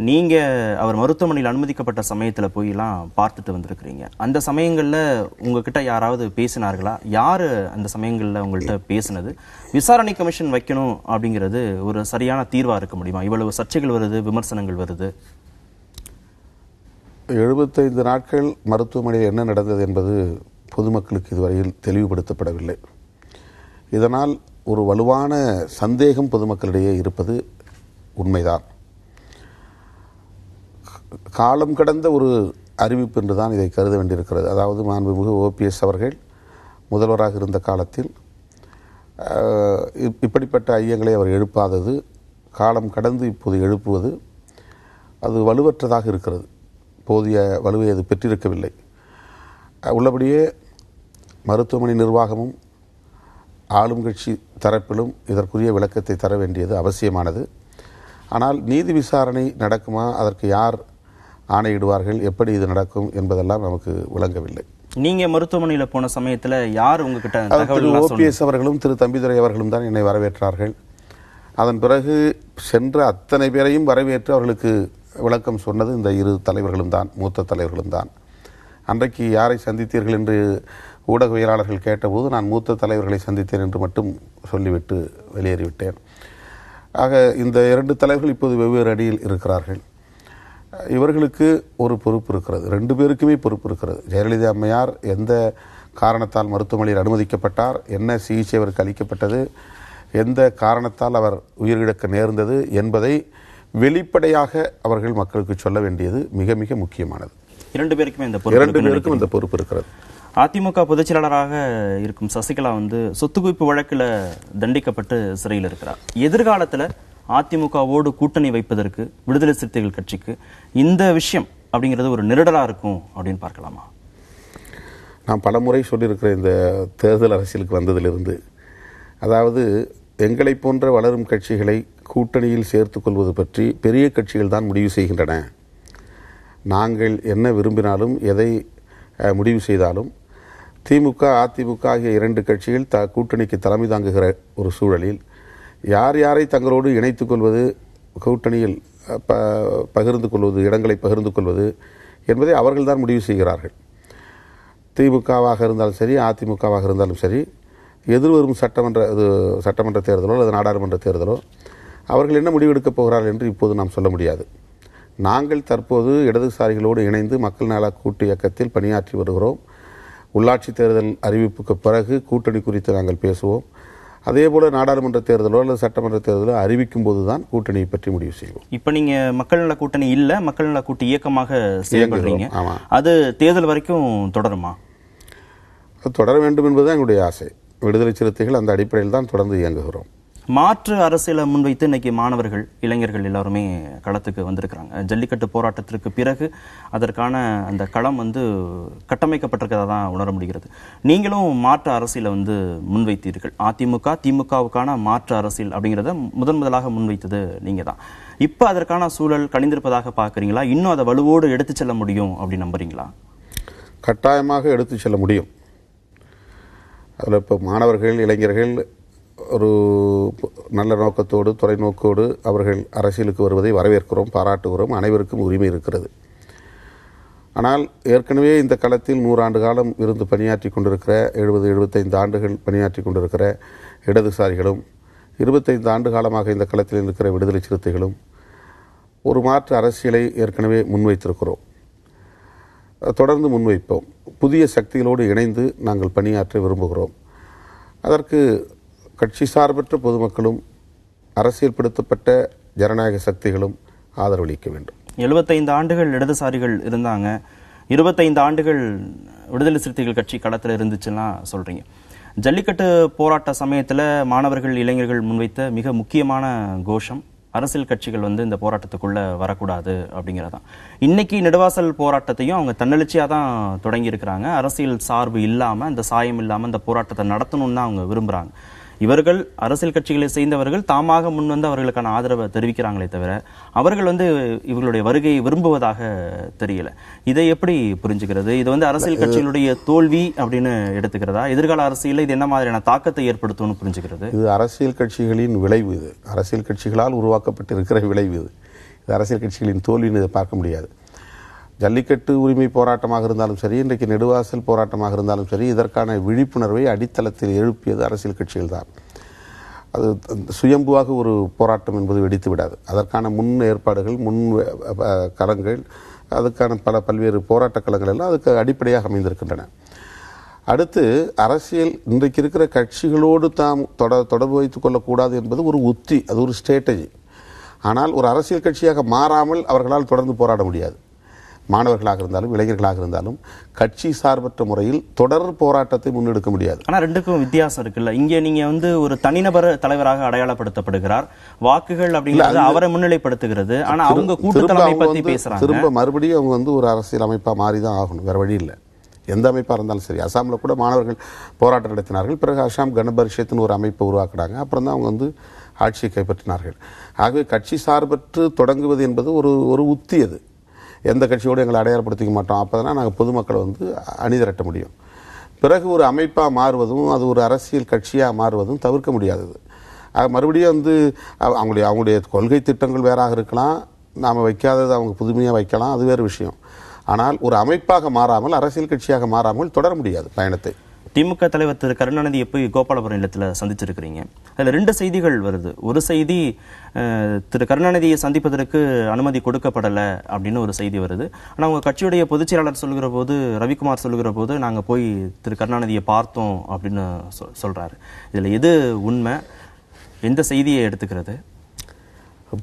நீங்க அவர் மருத்துவமனையில் அனுமதிக்கப்பட்ட சமயத்துல போயெல்லாம் பார்த்துட்டு வந்திருக்கிறீங்க. அந்த சமயங்கள்ல உங்ககிட்ட யாராவது பேசினார்களா? யாரு அந்த சமயங்கள்ல உங்கள்கிட்ட பேசினது? விசாரணை கமிஷன் வைக்கணும் அப்படிங்கிறது ஒரு சரியான தீர்வா இருக்க முடியுமா? இவ்வளவு சர்ச்சைகள் வருது, விமர்சனங்கள் வருது. 75 நாட்கள் மருத்துவமனையில் என்ன நடந்தது என்பது பொதுமக்களுக்கு இதுவரையில் தெளிவுபடுத்தப்படவில்லை. இதனால் ஒரு வலுவான சந்தேகம் பொதுமக்களிடையே இருப்பது உண்மைதான். காலம் கடந்த ஒரு அறிவிப்பு என்றுதான் இதை கருத வேண்டியிருக்கிறது. அதாவது மாண்புமிகு OPS அவர்கள் முதல்வராக இருந்த காலத்தில் இப்படிப்பட்ட ஐயங்களை அவர் எழுப்பாதது, காலம் கடந்து இப்போது எழுப்புவது அது வலுவற்றதாக இருக்கிறது. போதிய வலுவை அது பெற்றிருக்கவில்லை. உள்ளபடியே மருத்துவமனை நிர்வாகமும் ஆளும் கட்சி தரப்பிலும் இதற்குரிய விளக்கத்தை தர வேண்டியது அவசியமானது. ஆனால் நீதி விசாரணை நடக்குமா, அதற்கு யார் ஆணையிடுவார்கள், எப்படி இது நடக்கும் என்பதெல்லாம் நமக்கு விளங்கவில்லை. நீங்க மருத்துவமனையில போன சமயத்துல யார் உங்ககிட்ட திரு OPS அவர்களும் திரு தம்பிதுரை அவர்களும் தான் என்னை வரவேற்றார்கள். அதன் பிறகு சென்ற அத்தனை பேரையும் வரவேற்று அவர்களுக்கு விளக்கம் சொன்னது இந்த இரு தலைவர்களும் தான், மூத்த தலைவர்களும் தான். அன்றைக்கு யாரை சந்தித்தீர்கள் என்று ஊடகவியலாளர்கள் கேட்டபோது நான் மூத்த தலைவர்களை சந்தித்தேன் என்று மட்டும் சொல்லிவிட்டு வெளியேறிவிட்டேன். ஆக இந்த 2 தலைவர்கள் இப்போது வெவ்வேறு அடியில் இருக்கிறார்கள். இவர்களுக்கு ஒரு பொறுப்பு இருக்கிறது, 2 பேருக்குமே பொறுப்பு இருக்கிறது. ஜெயலலிதா அம்மையார் எந்த காரணத்தால் மருத்துவமனையில் அனுமதிக்கப்பட்டார், என்ன சிகிச்சை அவருக்கு அளிக்கப்பட்டது, எந்த காரணத்தால் அவர் உயிரிழக்க நேர்ந்தது என்பதை வெளிப்படையாக அவர்கள் மக்களுக்கு சொல்ல வேண்டியது மிக மிக முக்கியமானது. 2 பேருக்கும் இந்த பொறுப்பு இருக்கிறது. அதிமுக பொதுச் செயலாளராக இருக்கும் சசிகலா சொத்து குவிப்பு வழக்கில் தண்டிக்கப்பட்டு சிறையில் இருக்கிறார். எதிர்காலத்தில் அதிமுகவோடு கூட்டணி வைப்பதற்கு விடுதலை சிறுத்தைகள் கட்சிக்கு இந்த விஷயம் அப்படிங்கிறது ஒரு நெருடலா இருக்கும் அப்படின்னு பார்க்கலாமா? நான் பல முறை சொல்லியிருக்கிற இந்த தேர்தல் அரசியலுக்கு வந்ததிலிருந்து, அதாவது எங்களை போன்ற வளரும் கட்சிகளை கூட்டணியில் சேர்த்துக் கொள்வது பற்றி பெரிய கட்சிகள் தான் முடிவு செய்கின்றன. நாங்கள் என்ன விரும்பினாலும் எதை முடிவு செய்தாலும் திமுக அதிமுக ஆகிய 2 கட்சிகள் கூட்டணிக்கு தலைமை தாங்குகிற ஒரு சூழலில் யார் யாரை தங்களோடு இணைத்துக் கொள்வது, கூட்டணியில் பகிர்ந்து கொள்வது, இடங்களை பகிர்ந்து கொள்வது என்பதை அவர்கள்தான் முடிவு செய்கிறார்கள். திமுகவாக இருந்தாலும் சரி, அதிமுகவாக இருந்தாலும் சரி, எதிர்வரும் சட்டமன்ற தேர்தலோ அல்லது நாடாளுமன்ற தேர்தலோ அவர்கள் என்ன முடிவெடுக்கப் போகிறார்கள் என்று இப்போது நாம் சொல்ல முடியாது. நாங்கள் தற்போது இடதுசாரிகளோடு இணைந்து மக்கள் நல கூட்டு இயக்கத்தில் பணியாற்றி வருகிறோம். உள்ளாட்சி தேர்தல் அறிவிப்புக்கு பிறகு கூட்டணி குறித்து நாங்கள் பேசுவோம். அதேபோல நாடாளுமன்ற தேர்தலோ அல்லது சட்டமன்ற தேர்தலோ அறிவிக்கும் போதுதான் கூட்டணியை பற்றி முடிவு செய்வோம். இப்ப நீங்க மக்கள் நல கூட்டணி இல்ல, மக்கள் நல கூட்டு இயக்கமாக செயல்படுறீங்க. அது தேர்தல் வரைக்கும் தொடருமா? அது தொடர வேண்டும் என்பதுதான் எங்களுடைய ஆசை. விடுதலை சிறுத்தைகள் அந்த அடிப்படையில் தான் தொடர்ந்து இயங்குகிறோம். மாற்று அரசியலை முன்வைத்து இன்னைக்கு மாணவர்கள் இளைஞர்கள் எல்லாருமே களத்துக்கு வந்திருக்கிறாங்க. ஜல்லிக்கட்டு போராட்டத்திற்கு பிறகு அதற்கான அந்த களம் வந்து கட்டமைக்கப்பட்டிருக்கிறதா தான் உணர முடிகிறது. நீங்களும் மாற்று அரசியலை வந்து முன்வைத்தீர்கள். அதிமுக திமுகவுக்கான மாற்று அரசியல் அப்படிங்கிறத முதலாக முன்வைத்தது நீங்க தான். இப்ப அதற்கான சூழல் கணிந்திருப்பதாக பார்க்குறீங்களா? இன்னும் அதை வலுவோடு எடுத்து செல்ல முடியும் அப்படின்னு நம்புறீங்களா? கட்டாயமாக எடுத்து செல்ல முடியும். அதில் இப்போ மாணவர்கள் இளைஞர்கள் ஒரு நல்ல நோக்கத்தோடு தொலைநோக்கோடு அவர்கள் அரசியலுக்கு வருவதை வரவேற்கிறோம், பாராட்டுகிறோம். அனைவருக்கும் உரிமை இருக்கிறது. ஆனால் ஏற்கனவே இந்த களத்தில் 100 ஆண்டு காலம் இருந்து பணியாற்றி கொண்டிருக்கிற 70-75 ஆண்டுகள் பணியாற்றி கொண்டிருக்கிற இடதுசாரிகளும் 25 ஆண்டு காலமாக இந்த களத்தில் இருக்கிற விடுதலை சிறுத்தைகளும் ஒரு மாற்று அரசியலை ஏற்கனவே முன்வைத்திருக்கிறோம், தொடர்ந்து முன்வைப்போம். புதிய சக்திகளோடு இணைந்து நாங்கள் பணியாற்ற விரும்புகிறோம். அதற்கு கட்சி சார்பற்ற பொதுமக்களும் அரசியல்படுத்தப்பட்ட ஜனநாயக சக்திகளும் ஆதரவளிக்க வேண்டும். 75 ஆண்டுகள் இடதுசாரிகள் இருந்தாங்க, 25 ஆண்டுகள் விடுதலை சிறுத்தைகள் கட்சி களத்தில் இருந்துச்சுன்னா சொல்றீங்க. ஜல்லிக்கட்டு போராட்ட சமயத்தில் மாணவர்கள் இளைஞர்கள் முன்வைத்த மிக முக்கியமான கோஷம் அரசியல் கட்சிகள் வந்து இந்த போராட்டத்துக்குள்ள வரக்கூடாது அப்படிங்கிறதான். இன்னைக்கு நெடுவாசல் போராட்டத்தையும் அவங்க தன்னெழுச்சியா தான் தொடங்கி இருக்கிறாங்க. அரசியல் சார்பு இல்லாம, இந்த சாயம் இல்லாம இந்த போராட்டத்தை நடத்தணும்னு தான் அவங்க விரும்புறாங்க. இவர்கள் அரசியல் கட்சிகளை சேர்ந்தவர்கள் தாமாக முன் வந்து அவர்களுக்கான ஆதரவை தெரிவிக்கிறாங்களே தவிர அவர்கள் வந்து இவர்களுடைய வருகையை விரும்புவதாக தெரியல. இதை எப்படி புரிஞ்சுக்கிறது? இது வந்து அரசியல் கட்சிகளுடைய தோல்வி அப்படின்னு எடுத்துக்கிறதா? எதிர்கால அரசியல் இது என்ன மாதிரியான தாக்கத்தை ஏற்படுத்தும்னு புரிஞ்சுக்கிறது? இது அரசியல் கட்சிகளின் விளைவு. இது அரசியல் கட்சிகளால் உருவாக்கப்பட்டிருக்கிற விளைவு. இது அரசியல் கட்சிகளின் தோல்வின்னு இதை பார்க்க முடியாது. ஜல்லிக்கட்டு உரிமை போராட்டமாக இருந்தாலும் சரி, இன்றைக்கு நெடுவாசல் போராட்டமாக இருந்தாலும் சரி, இதற்கான விழிப்புணர்வை அடித்தளத்தில் எழுப்பியது அரசியல் கட்சிகள் தான். அது சுயம்புவாக ஒரு போராட்டம் என்பது வெடித்து விடாது. அதற்கான முன் ஏற்பாடுகள், முன் களங்கள், அதுக்கான பல்வேறு போராட்ட களங்கள் எல்லாம் அதுக்கு அடிப்படையாக அமைந்திருக்கின்றன. அடுத்து அரசியல் இன்றைக்கு இருக்கிற கட்சிகளோடு தாம் தொடர்பு வைத்துக் கொள்ளக்கூடாது என்பது ஒரு உத்தி, அது ஒரு ஸ்ட்ராட்டஜி. ஆனால் ஒரு அரசியல் கட்சியாக மாறாமல் அவர்களால் தொடர்ந்து போராட முடியாது. மாணவர்களாக இருந்தாலும் இளைஞர்களாக இருந்தாலும் கட்சி சார்பற்ற முறையில் தொடர் போராட்டத்தை முன்னெடுக்க முடியாது. ஆனா ரெண்டுக்கும் வித்தியாசம் இருக்குல்ல. இங்க நீங்க வந்து ஒரு தனிநபர் தலைவராக அடையாளப்படுத்தப்படுகிறார், வாக்குகள் அப்படிங்கிறது அவரை முன்னிலைப்படுத்துகிறது. ஆனா அவங்க கூட்டு தலைமை பத்தி பேசுறாங்க. திரும்ப மறுபடியும் அவங்க வந்து ஒரு அரசியல் அமைப்பா மாறிதான் ஆகணும், வேற வழி இல்லை. எந்த அமைப்பா இருந்தாலும் சரி. அசாமில் கூட மாணவர்கள் போராட்டம் நடத்தினார்கள். பிறகு அசாம் கணபரிஷத்துன்னு ஒரு அமைப்பை உருவாக்குனாங்க. அப்புறம் தான் அவங்க வந்து ஆட்சியை கைப்பற்றினார்கள். ஆகவே கட்சி சார்பற்று தொடங்குவது என்பது ஒரு உத்தி. அது எந்த கட்சியோடு எங்களை அடையாளப்படுத்திக்க மாட்டோம், அப்போதான் நாங்கள் பொதுமக்களை வந்து அணிதிரட்ட முடியும். பிறகு ஒரு அமைப்பாக மாறுவதும் அது ஒரு அரசியல் கட்சியாக மாறுவதும் தவிர்க்க முடியாதது. மறுபடியும் வந்து அவங்களுடைய கொள்கை திட்டங்கள் வேறாக இருக்கலாம், நாம் வைக்காதது அவங்க புதுமையாக வைக்கலாம், அது வேறு விஷயம். ஆனால் ஒரு அமைப்பாக மாறாமல், அரசியல் கட்சியாக மாறாமல் தொடர முடியாது பயணத்தை. திமுக தலைவர் திரு கருணாநிதியை போய் கோபாலபுரம் இல்லத்தில் சந்திச்சிருக்கிறீங்க. அதில் 2 செய்திகள் வருது. ஒரு செய்தி திரு கருணாநிதியை சந்திப்பதற்கு அனுமதி கொடுக்கப்படலை அப்படின்னு ஒரு செய்தி வருது. ஆனால் அவங்க கட்சியுடைய பொதுச் செயலாளர் சொல்கிற போது, ரவிக்குமார் சொல்கிற போது, நாங்கள் போய் திரு கருணாநிதியை பார்த்தோம் அப்படின்னு சொல்றாரு. இதில் எது உண்மை? எந்த செய்தியை எடுத்துக்கிறது?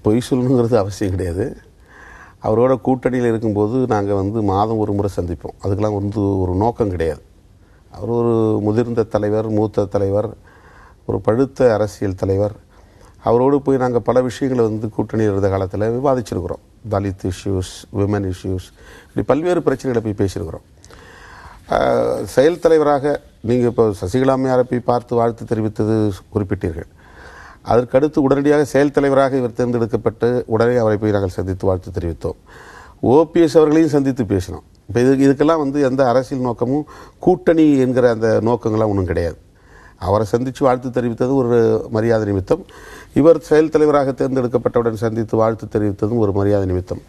பொய் சொல்லணுங்கிறது அவசியம் கிடையாது. அவரோட கூட்டணியில் இருக்கும்போது நாங்கள் வந்து மாதம் ஒரு முறை சந்திப்போம். அதுக்கெல்லாம் வந்து ஒரு நோக்கம் கிடையாது. அவர் ஒரு முதிர்ந்த தலைவர், மூத்த தலைவர், ஒரு பழுத்த அரசியல் தலைவர். அவரோடு போய் நாங்கள் பல விஷயங்களை வந்து கூட்டணி இருந்த காலத்தில் விவாதிச்சிருக்கிறோம். தலித் இஷ்யூஸ், விமன் இஷ்யூஸ், இப்படி பல்வேறு பிரச்சனைகளை போய் பேசியிருக்கிறோம். செயல் தலைவராக நீங்கள் இப்போ சசிகலாமையாரை போய் பார்த்து வாழ்த்து தெரிவித்தது குறிப்பிட்டீர்கள். அதற்கடுத்து உடனடியாக செயல் தலைவராக இவர் தேர்ந்தெடுக்கப்பட்டு உடனே அவரை போய் நாங்கள் சந்தித்து வாழ்த்து தெரிவித்தோம். ஓபிஎஸ் அவர்களையும் சந்தித்து பேசினோம். இப்போ இதுக்கெல்லாம் வந்து எந்த அரசியல் நோக்கமும், கூட்டணி என்கிற அந்த நோக்கங்கள்லாம் ஒன்றும் கிடையாது. அவரை சந்தித்து வாழ்த்து தெரிவித்தது ஒரு மரியாதை நிமித்தம். இவர் செயல் தலைவராக தேர்ந்தெடுக்கப்பட்டவுடன் சந்தித்து வாழ்த்து தெரிவித்ததும் ஒரு மரியாதை நிமித்தம்.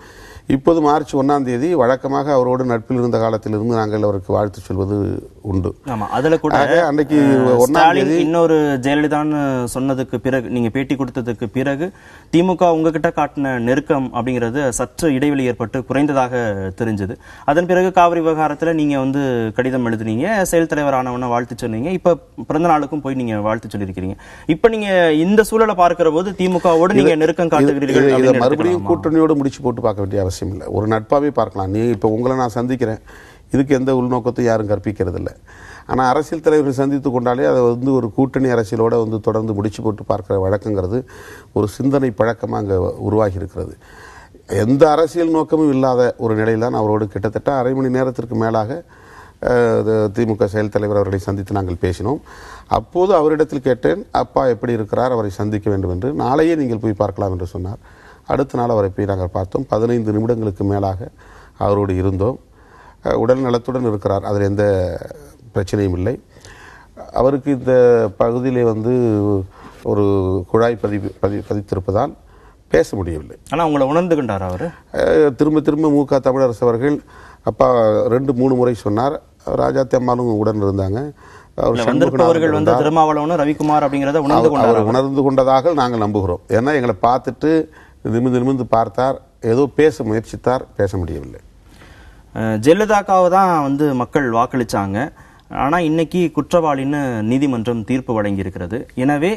இப்போது மார்ச் 1ஆம் தேதி வழக்கமாக அவரோடு நட்பில் இருந்த காலத்திலிருந்து நாங்கள் அவருக்கு வாழ்த்து சொல்வது உண்டு. அதுல கூட அன்னைக்கு 1ஆம் தேதி இன்னொரு ஜெயலலிதான்னு சொன்னதுக்கு பிறகு, நீங்க பேட்டி கொடுத்ததுக்கு பிறகு திமுக உங்ககிட்ட காட்டின நெருக்கம் அப்படிங்கிறது சற்று இடைவெளி ஏற்பட்டு குறைந்ததாக தெரிஞ்சது. அதன் பிறகு காவிரி விவகாரத்துல நீங்க வந்து கடிதம் எழுதுனீங்க, செயல் தலைவரானவன வாழ்த்து சொன்னீங்க. இப்ப பிறந்த நாளுக்கும் போய் நீங்க வாழ்த்து சொல்லியிருக்கிறீங்க. இப்ப நீங்க இந்த சூழலை பார்க்கிற போது திமுகவோடு நீங்க நெருக்கம் காட்டுகிறீர்கள். மறுபடியும் கூட்டணியோடு முடிச்சு போட்டு பார்க்க வேண்டிய அவசியம் இல்லை. ஒரு நட்பாவே பார்க்கலாம். நீ இப்போ உங்களை நான் சந்திக்கிறேன், இதுக்கு எந்த உள்நோக்கத்தையும் யாரும் கற்பிக்கிறதில்லை. ஆனால் அரசியல் தலைவர்கள் சந்தித்து கொண்டாலே அதை வந்து ஒரு கூட்டணி அரசியலோடு வந்து தொடர்ந்து முடிச்சு போட்டு பார்க்குற வழக்கங்கிறது ஒரு சிந்தனை பழக்கமாக அங்கே உருவாகி இருக்கிறது. எந்த அரசியல் நோக்கமும் இல்லாத ஒரு நிலையில் தான் அவரோடு கிட்டத்தட்ட அரை மணி நேரத்திற்கு மேலாக திமுக செயல் தலைவர் அவர்களை சந்தித்து நாங்கள் பேசினோம். அப்போது அவரிடத்தில் கேட்டேன், அப்பா எப்படி இருக்கிறார், அவரை சந்திக்க வேண்டும் என்று. நாளையே நீங்கள் போய் பார்க்கலாம் என்று சொன்னார். அடுத்த நாள் அவரை போய் நாங்கள் பார்த்தோம். 15 நிமிடங்களுக்கு மேலாக அவரோடு இருந்தோம். உடல் நலத்துடன் இருக்கிறார், அதில் எந்த பிரச்சனையும் இல்லை. அவருக்கு இந்த பகுதியிலே வந்து ஒரு குழாய் பதித்திருப்பதால் பேச முடியவில்லை. ஆனால் உங்களை உணர்ந்து கொண்டார் அவர். திரும்ப திரும்ப மு.க. தமிழரசு அவர்கள் அப்பா 2-3 முறை சொன்னார். ராஜாத்தி அம்மாவும் உடன் இருந்தாங்க. வந்திருப்பவர்கள் வந்து திருமாவளவனும் ரவிக்குமார் அப்படிங்கிறத உணர்ந்து கொண்டதாக நாங்கள் நம்புகிறோம். ஏன்னா எங்களை பார்த்துட்டு நிமிர்ந்து பார்த்தார், ஏதோ பேச முயற்சித்தார், பேச முடியவில்லை. ஜெயலலிதாக்காவை தான் வந்து மக்கள் வாக்களிச்சாங்க. ஆனால் இன்னைக்கு குற்றவாளின்னு நீதிமன்றம் தீர்ப்பு வழங்கி இருக்கிறது. எனவே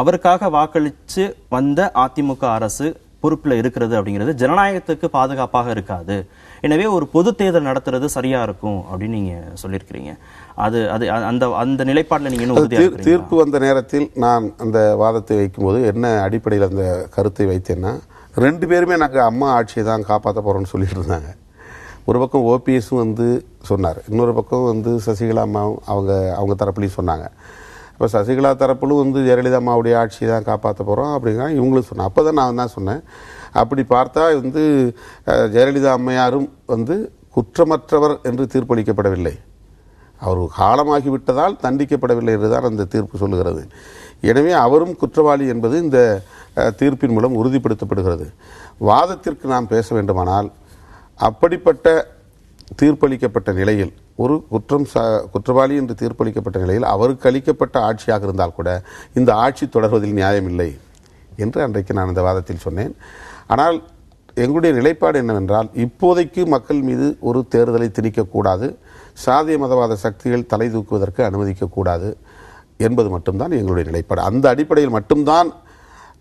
அவருக்காக வாக்களித்து வந்த அதிமுக அரசு பொறுப்பில் இருக்கிறது அப்படிங்கிறது ஜனநாயகத்துக்கு பாதுகாப்பாக இருக்காது. எனவே ஒரு பொது தேர்தல் நடத்துறது சரியா இருக்கும் அப்படின்னு நீங்க சொல்லியிருக்கிறீங்க. அது அது அந்த அந்த நிலைப்பாட்டில் நீங்க இன்னும் தீர்ப்பு வந்த நேரத்தில் நான் அந்த வாதத்தை வைக்கும்போது என்ன அடிப்படையில் அந்த கருத்தை வைத்தேன்னா, 2 பேருமே நாங்கள் அம்மா ஆட்சியை தான் காப்பாற்ற போறோம்னு சொல்லிட்டு இருந்தாங்க. ஒரு பக்கம் ஓபிஎஸும் வந்து சொன்னார், இன்னொரு பக்கம் வந்து சசிகலா அம்மாவும் அவங்க தரப்புலையும் சொன்னாங்க. இப்போ சசிகலா தரப்பிலும் வந்து ஜெயலலிதா அம்மாவுடைய ஆட்சியை தான் காப்பாற்ற போகிறோம் அப்படிங்கிறாங்க இவங்களும் சொன்னேன். அப்போ தான் நான் தான் சொன்னேன், அப்படி பார்த்தா வந்து ஜெயலலிதா அம்மையாரும் வந்து குற்றமற்றவர் என்று தீர்ப்பளிக்கப்படவில்லை, அவர் காலமாகிவிட்டதால் தண்டிக்கப்படவில்லை என்றுதான் அந்த தீர்ப்பு சொல்லுகிறது. எனவே அவரும் குற்றவாளி என்பது இந்த தீர்ப்பின் மூலம் உறுதிப்படுத்தப்படுகிறது. வாதத்திற்கு நாம் பேச வேண்டுமானால், அப்படிப்பட்ட தீர்ப்பளிக்கப்பட்ட நிலையில் ஒரு குற்றவாளி என்று தீர்ப்பளிக்கப்பட்ட நிலையில் அவருக்கு அளிக்கப்பட்ட ஆட்சியாக இருந்தால் கூட இந்த ஆட்சி தொடர்வதில் நியாயமில்லை என்று அன்றைக்கு நான் இந்த வாதத்தில் சொன்னேன். ஆனால் எங்களுடைய நிலைப்பாடு என்னவென்றால், இப்போதைக்கு மக்கள் மீது ஒரு தேர்தலை திணிக்கக்கூடாது, சாதிய மதவாத சக்திகள் தலை தூக்குவதற்கு அனுமதிக்கக்கூடாது என்பது மட்டும்தான் எங்களுடைய நிலைப்பாடு. அந்த அடிப்படையில் மட்டும்தான்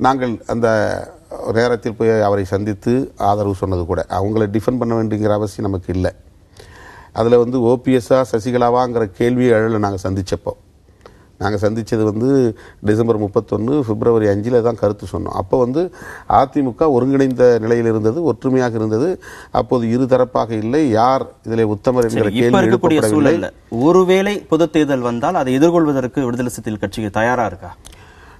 நாங்கள் அந்த நேரத்தில் போய் அவரை சந்தித்து ஆதரவு சொன்னது கூட. அவங்களை டிஃபெண்ட் பண்ண வேண்டியங்கிற அவசியம் நமக்கு இல்லை. அதில் வந்து ஓபிஎஸ்ஸா சசிகலாவாங்கிற கேள்வியை அழல நாங்கள் சந்தித்தப்போ, நாங்கள் சந்தித்தது வந்து டிசம்பர் 31 பிப்ரவரி 5 தான் கருத்து சொன்னோம். அப்போ வந்து அதிமுக ஒருங்கிணைந்த நிலையில் இருந்தது, ஒற்றுமையாக இருந்தது. அப்போது இருதரப்பாக இல்லை, யார் இதில் உத்தமர் என்கிற கேள்வி எழுப்பப்படவில்லை. ஒருவேளை பொது தேர்தல் வந்தால் அதை எதிர்கொள்வதற்கு விடுதலை சிறுத்தைகள் கட்சிக்கு தயாரா இருக்கா?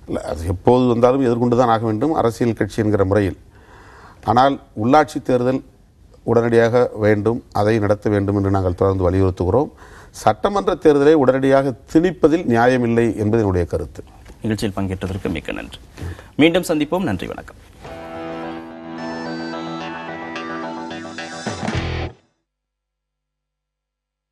இல்லை, அது எப்போது வந்தாலும் எதிர்கொண்டு தான் ஆக வேண்டும் அரசியல் கட்சி என்கிற முறையில். ஆனால் உள்ளாட்சி தேர்தல் உடனடியாக வேண்டும், அதை நடத்த வேண்டும் என்று நாங்கள் தொடர்ந்து வலியுறுத்துகிறோம். சட்டமன்ற தேர்தலை உடனடியாக திணிப்பதில் நியாயமில்லை என்பது என்னுடைய கருத்து. நிகழ்ச்சியில் பங்கேற்றதற்கு மிக்க நன்றி. மீண்டும் சந்திப்போம். நன்றி, வணக்கம்.